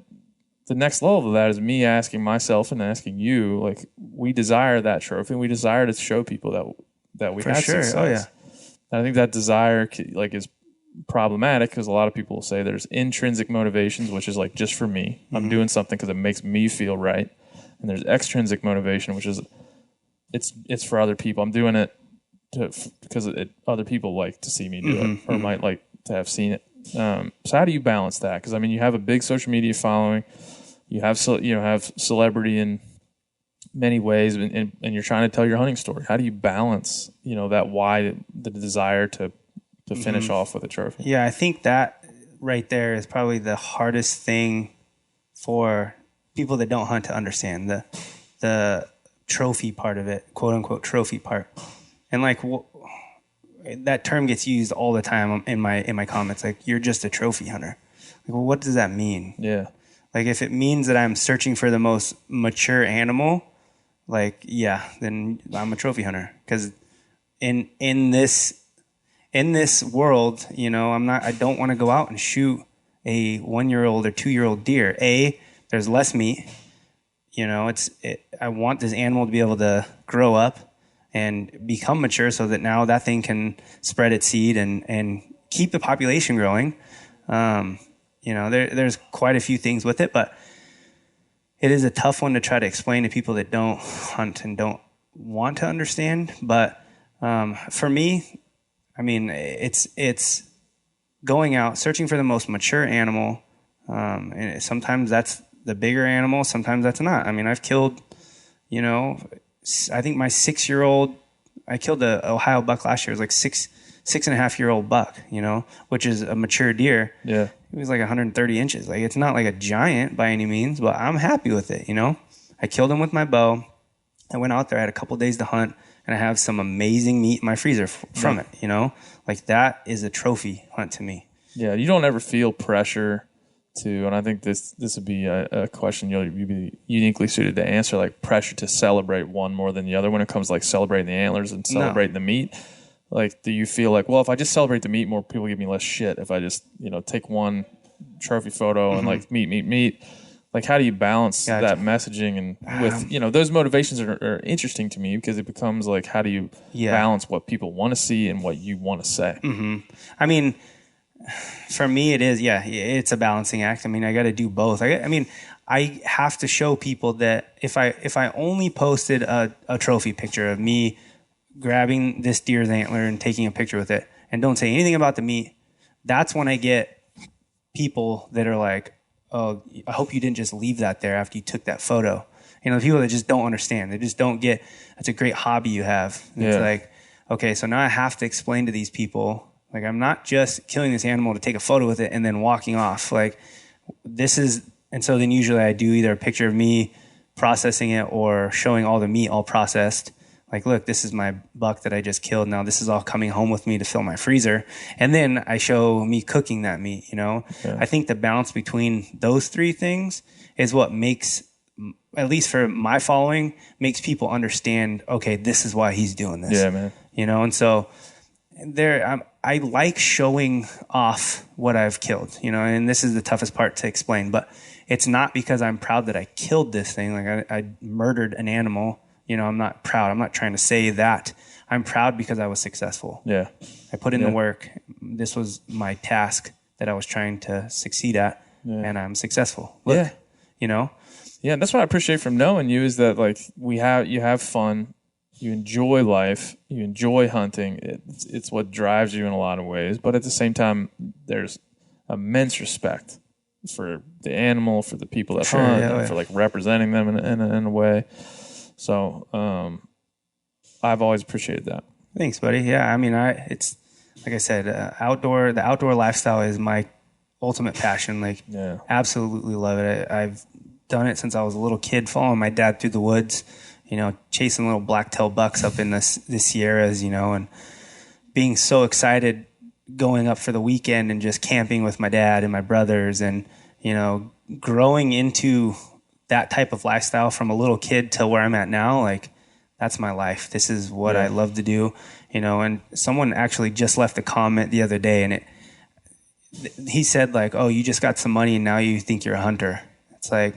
the next level of that is me asking myself and asking you, like, we desire that trophy, and we desire to show people that we had success. Oh yeah. And I think that desire is problematic because a lot of people will say there's intrinsic motivations, which is like just for me. I'm doing something because it makes me feel right. And there's extrinsic motivation, which is it's for other people. I'm doing it because other people like to see me do it or might like to have seen it. So how do you balance that? Because I mean, you have a big social media following, you have celebrity in many ways, and you're trying to tell your hunting story. How do you balance that why, the desire to finish off with a trophy? Yeah, I think that right there is probably the hardest thing for people that don't hunt to understand, the trophy part of it, quote unquote trophy part. And like that term gets used all the time in my comments, like, you're just a trophy hunter. Like, well, what does that mean? Yeah. Like, if it means that I'm searching for the most mature animal, like, yeah, then I'm a trophy hunter. Because in this world, I don't want to go out and shoot a 1-year-old or 2-year-old deer. There's less meat. I want this animal to be able to grow up and become mature so that now that thing can spread its seed and keep the population growing. There's quite a few things with it, but it is a tough one to try to explain to people that don't hunt and don't want to understand. But for me, I mean, it's going out, searching for the most mature animal. And sometimes that's the bigger animal, sometimes that's not. I mean, I've killed, I think my 6-year-old, I killed a Ohio buck last year. It was like 6.5-year-old buck, which is a mature deer. Yeah. It was like 130 inches. Like, it's not like a giant by any means, but I'm happy with it. I killed him with my bow. I went out there, I had a couple days to hunt, and I have some amazing meat in my freezer from it. Like, that is a trophy hunt to me. Yeah. You don't ever feel pressure to, and I think this would be a question you'd be uniquely suited to answer, like pressure to celebrate one more than the other when it comes to like celebrating the antlers and celebrating the meat. Like, do you feel like, well, if I just celebrate the meat, more people give me less shit if I just, take one trophy photo and like meat. Like, how do you balance that messaging? And with, those motivations are interesting to me because it becomes like, how do you balance what people want to see and what you want to say? I mean, for me, it is, it's a balancing act. I mean, I got to do both. I have to show people that if I only posted a trophy picture of me grabbing this deer's antler and taking a picture with it and don't say anything about the meat, that's when I get people that are like, oh, I hope you didn't just leave that there after you took that photo. You know, the people that just don't understand, they just don't get, that's a great hobby you have. And it's like, okay, so now I have to explain to these people, like, I'm not just killing this animal to take a photo with it and then walking off. Like, this is, and so then usually I do either a picture of me processing it or showing all the meat all processed. Like, look, this is my buck that I just killed. Now this is all coming home with me to fill my freezer. And then I show me cooking that meat, you know? Yeah. I think the balance between those three things is what makes, at least for my following, makes people understand, okay, this is why he's doing this. Yeah, man. You know? And so I like showing off what I've killed, you know, and this is the toughest part to explain, but it's not because I'm proud that I killed this thing. Like I murdered an animal. You know, I'm not proud. I'm not trying to say that. I'm proud because I was successful. Yeah. I put in the work. This was my task that I was trying to succeed at, and I'm successful. Look, you know? Yeah, that's what I appreciate from knowing you is that, like, you have fun, you enjoy life, you enjoy hunting. It's what drives you in a lot of ways. But at the same time, there's immense respect for the animal, for the people that hunt, and for, like, representing them in a way. So I've always appreciated that. Thanks, buddy. Yeah, I mean, it's like I said, the outdoor lifestyle is my ultimate passion. Like, absolutely love it. I've done it since I was a little kid, following my dad through the woods, you know, chasing little black-tailed bucks up in the Sierras, you know, and being so excited going up for the weekend and just camping with my dad and my brothers, and, you know, growing into that type of lifestyle from a little kid to where I'm at now. Like, that's my life. This is what I love to do, you know. And someone actually just left a comment the other day, and he said, like, oh, you just got some money and now you think you're a hunter. It's like,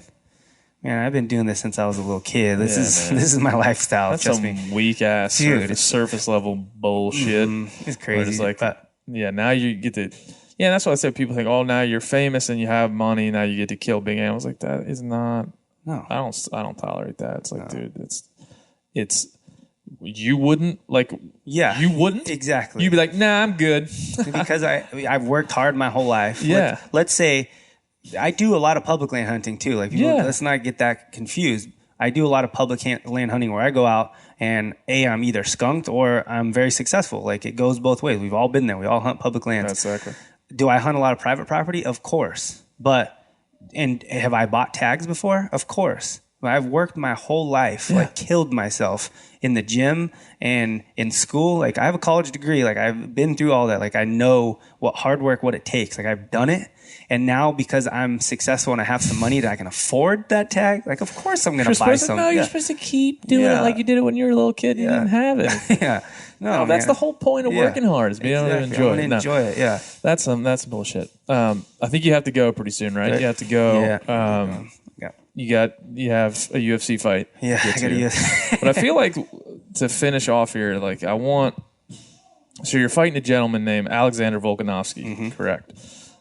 man, I've been doing this since I was a little kid. This is my lifestyle. That's some weak ass surface level bullshit. It's crazy. It's like, now you get to, that's what I say. People think, oh, now you're famous and you have money, now you get to kill big animals. Like, that is not. No, I don't tolerate that. It's like, dude, it's you wouldn't like. Yeah, you wouldn't exactly. You'd be like, nah, I'm good because I've worked hard my whole life. Yeah, let's say I do a lot of public land hunting too. Like, let's not get that confused. I do a lot of public land hunting where I go out and I'm either skunked or I'm very successful. Like, it goes both ways. We've all been there. We all hunt public lands. Exactly. Do I hunt a lot of private property? Of course. And have I bought tags before? Of course. I've worked my whole life, like, killed myself in the gym and in school. Like, I have a college degree. Like, I've been through all that. Like, I know what hard work, what it takes. Like, I've done it. And now, because I'm successful and I have some money that I can afford that tag, like, of course I'm going to buy some. No, you're supposed to keep doing it like you did it when you were a little kid. You didn't have it. No, that's the whole point of working hard, is being able to enjoy it. Enjoy it. Yeah. That's bullshit. I think you have to go pretty soon, right? You have to go. You have a UFC fight. Yeah, I got a UFC. But I feel like, to finish off here, like, so you're fighting a gentleman named Alexander Volkanovski, correct?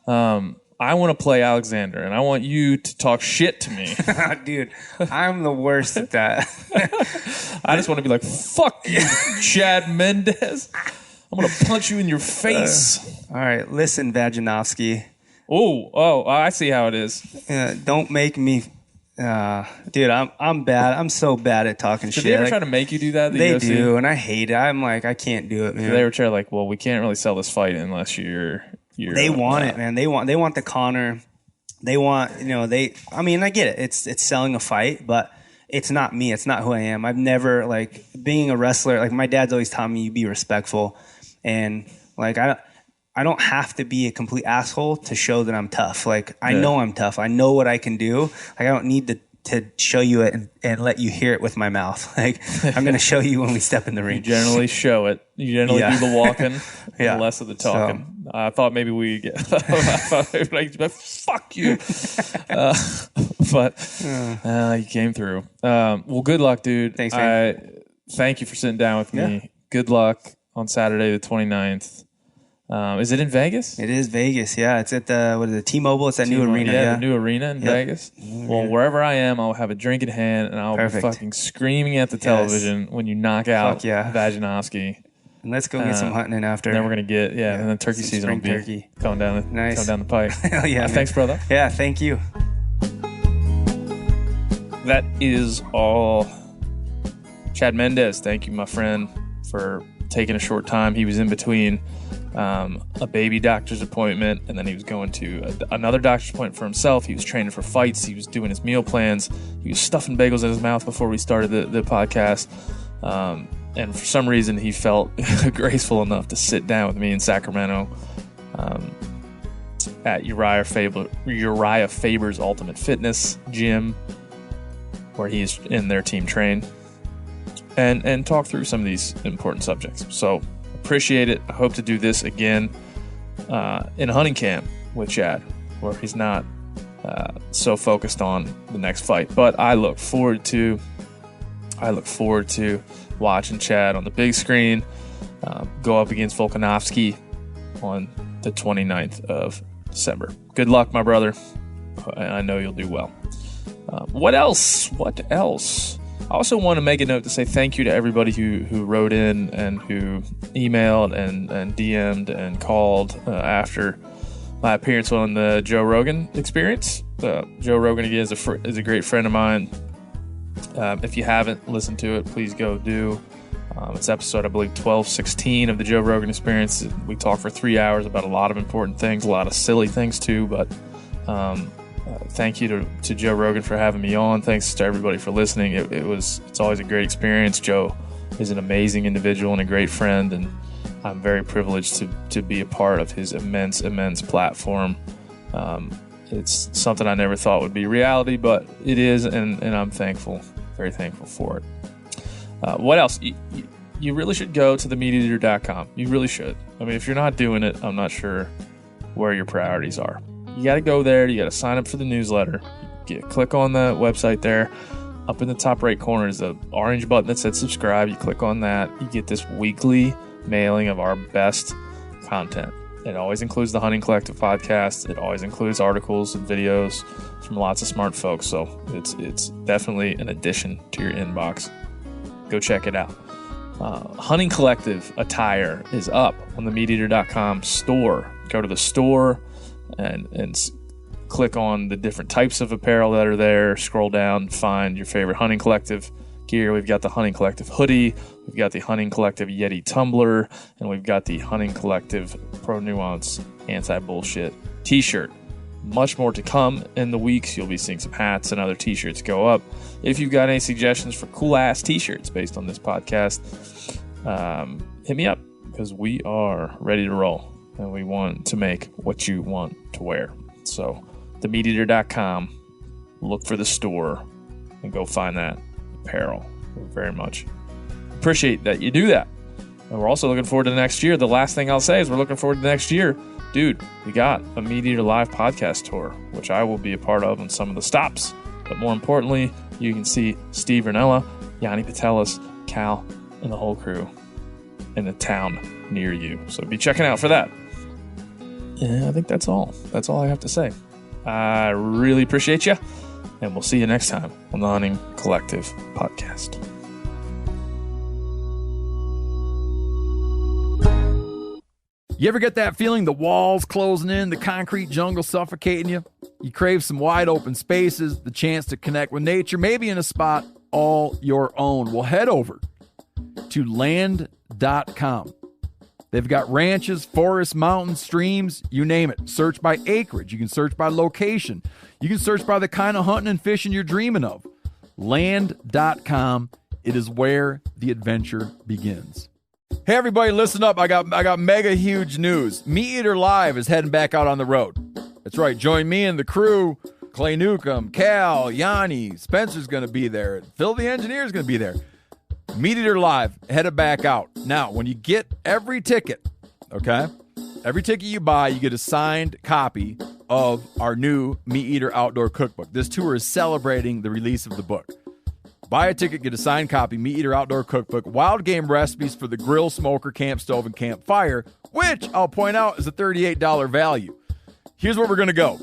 I want to play Alexander, and I want you to talk shit to me. Dude, I'm the worst at that. I just want to be like, fuck you, Chad Mendes. I'm going to punch you in your face. All right, listen, Vaginovsky. Oh, I see how it is. Don't make me... dude, I'm bad. I'm so bad at talking shit. Did they ever try to make you do that? They UFC? Do, and I hate it. I'm like, I can't do it, man. They were trying, like, well, we can't really sell this fight unless you're they want it, man. They want the Connor. They want, I mean, I get it. It's selling a fight, but it's not me. It's not who I am. I've never, like, being a wrestler, like, my dad's always taught me, you be respectful. And, like, I don't have to be a complete asshole to show that I'm tough. Like, I know I'm tough. I know what I can do. Like, I don't need to show you it and let you hear it with my mouth. Like, I'm going to show you when we step in the ring. You generally show it. You generally do the walking and less of the talking. So, I thought maybe we get... I thought like, fuck you. But you came through. Well, good luck, dude. Thanks, man. Thank you for sitting down with me. Good luck on Saturday the 29th. Is it in Vegas? It is Vegas, yeah. It's at the T-Mobile. It's that new arena. Yeah, the new arena in Vegas. Well, wherever I am, I'll have a drink in hand, and I'll be fucking screaming at the television when you knock out Vaginovsky. And let's go get some hunting in after. And then we're going to get, and then turkey season will be coming down the pipe. Hell yeah. Thanks, brother. Yeah, thank you. that is all. Chad Mendes, thank you, my friend, for taking a short time. He was in between a baby doctor's appointment, and then he was going to another doctor's appointment for himself. He was training for fights. He was doing his meal plans. He was stuffing bagels in his mouth before we started the podcast. And for some reason, he felt graceful enough to sit down with me in Sacramento at Uriah Faber's Ultimate Fitness Gym, where he's in their team train, and talk through some of these important subjects. So appreciate it. I hope to do this again in a hunting camp with Chad, where he's not so focused on the next fight. But I look forward to watching Chad on the big screen go up against Volkanovski on the 29th of December. Good luck, my brother. I know you'll do well. What else? I also want to make a note to say thank you to everybody who wrote in and who emailed and DM'd and called after my appearance on the Joe Rogan Experience. Joe Rogan, again, is a great friend of mine. If you haven't listened to it, please go do. It's episode, I believe, 1216 of the Joe Rogan Experience. We talk for 3 hours about a lot of important things, a lot of silly things too, but thank you to Joe Rogan for having me on. Thanks to everybody for listening. It's always a great experience. Joe is an amazing individual and a great friend, and I'm very privileged to be a part of his immense platform. It's something I never thought would be reality, but it is, and I'm thankful, very thankful for it. What else? You really should go to themeateater.com. You really should. I mean, if you're not doing it, I'm not sure where your priorities are. You got to go there. You got to sign up for the newsletter. Click on the website there. Up in the top right corner is the orange button that says subscribe. You click on that. You get this weekly mailing of our best content. It always includes the Hunting Collective podcast. It always includes articles and videos from lots of smart folks. So it's definitely an addition to your inbox. Go check it out. Hunting Collective attire is up on the MeatEater.com store. Go to the store and click on the different types of apparel that are there. Scroll down, find your favorite Hunting Collective gear. We've got the Hunting Collective hoodie, we've got the Hunting Collective Yeti tumbler, and we've got the Hunting Collective Pro Nuance Anti-Bullshit t-shirt. Much more to come in the weeks. You'll be seeing some hats and other t-shirts go up. If you've got any suggestions for cool-ass t-shirts based on this podcast, hit me up, because we are ready to roll, and we want to make what you want to wear. So, themeateater.com, look for the store, and go find that apparel. We very much appreciate that you do that. And we're also looking forward to the next year. The last thing I'll say is we're looking forward to the next year. Dude, we got a Meat Eater Live podcast tour, which I will be a part of on some of the stops. But more importantly, you can see Steve Ranella, Yanni Patelis, Cal, and the whole crew in the town near you. So be checking out for that. Yeah, I think that's all. That's all I have to say. I really appreciate you, and we'll see you next time on the Hunting Collective podcast. You ever get that feeling the walls closing in, the concrete jungle suffocating you? You crave some wide open spaces, the chance to connect with nature, maybe in a spot all your own. Well, head over to land.com. They've got ranches, forests, mountains, streams, you name it. Search by acreage. You can search by location. You can search by the kind of hunting and fishing you're dreaming of. Land.com. It is where the adventure begins. Hey everybody, listen up. I got mega huge news. Meat Eater Live is heading back out on the road. That's right. Join me and the crew. Clay Newcomb, Cal, Yanni, Spencer's going to be there. Phil the engineer's going to be there. Meat Eater Live headed back out. Now, when you get every ticket, okay? Every ticket you buy, you get a signed copy of our new Meat Eater Outdoor Cookbook. This tour is celebrating the release of the book. Buy a ticket, get a signed copy, Meat Eater Outdoor Cookbook, wild game recipes for the grill, smoker, camp stove, and campfire, which I'll point out is a $38 value. Here's where we're going to go.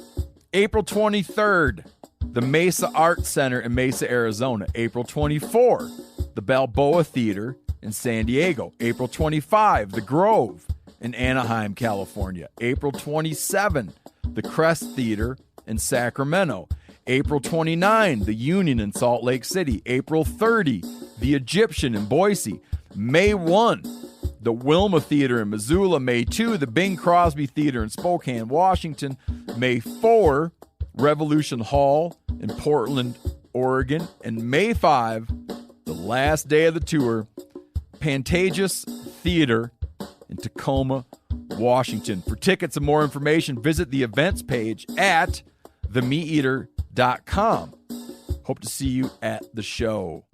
April 23rd, the Mesa Arts Center in Mesa, Arizona. April 24, the Balboa Theater in San Diego. April 25, the Grove in Anaheim, California. April 27, the Crest Theater in Sacramento. April 29, the Union in Salt Lake City. April 30, the Egyptian in Boise. May 1, the Wilma Theater in Missoula. May 2, the Bing Crosby Theater in Spokane, Washington. May 4, Revolution Hall in Portland, Oregon. And May 5, the last day of the tour, Pantages Theater in Tacoma, Washington. For tickets and more information, visit the events page at themeateater.com. Hope to see you at the show.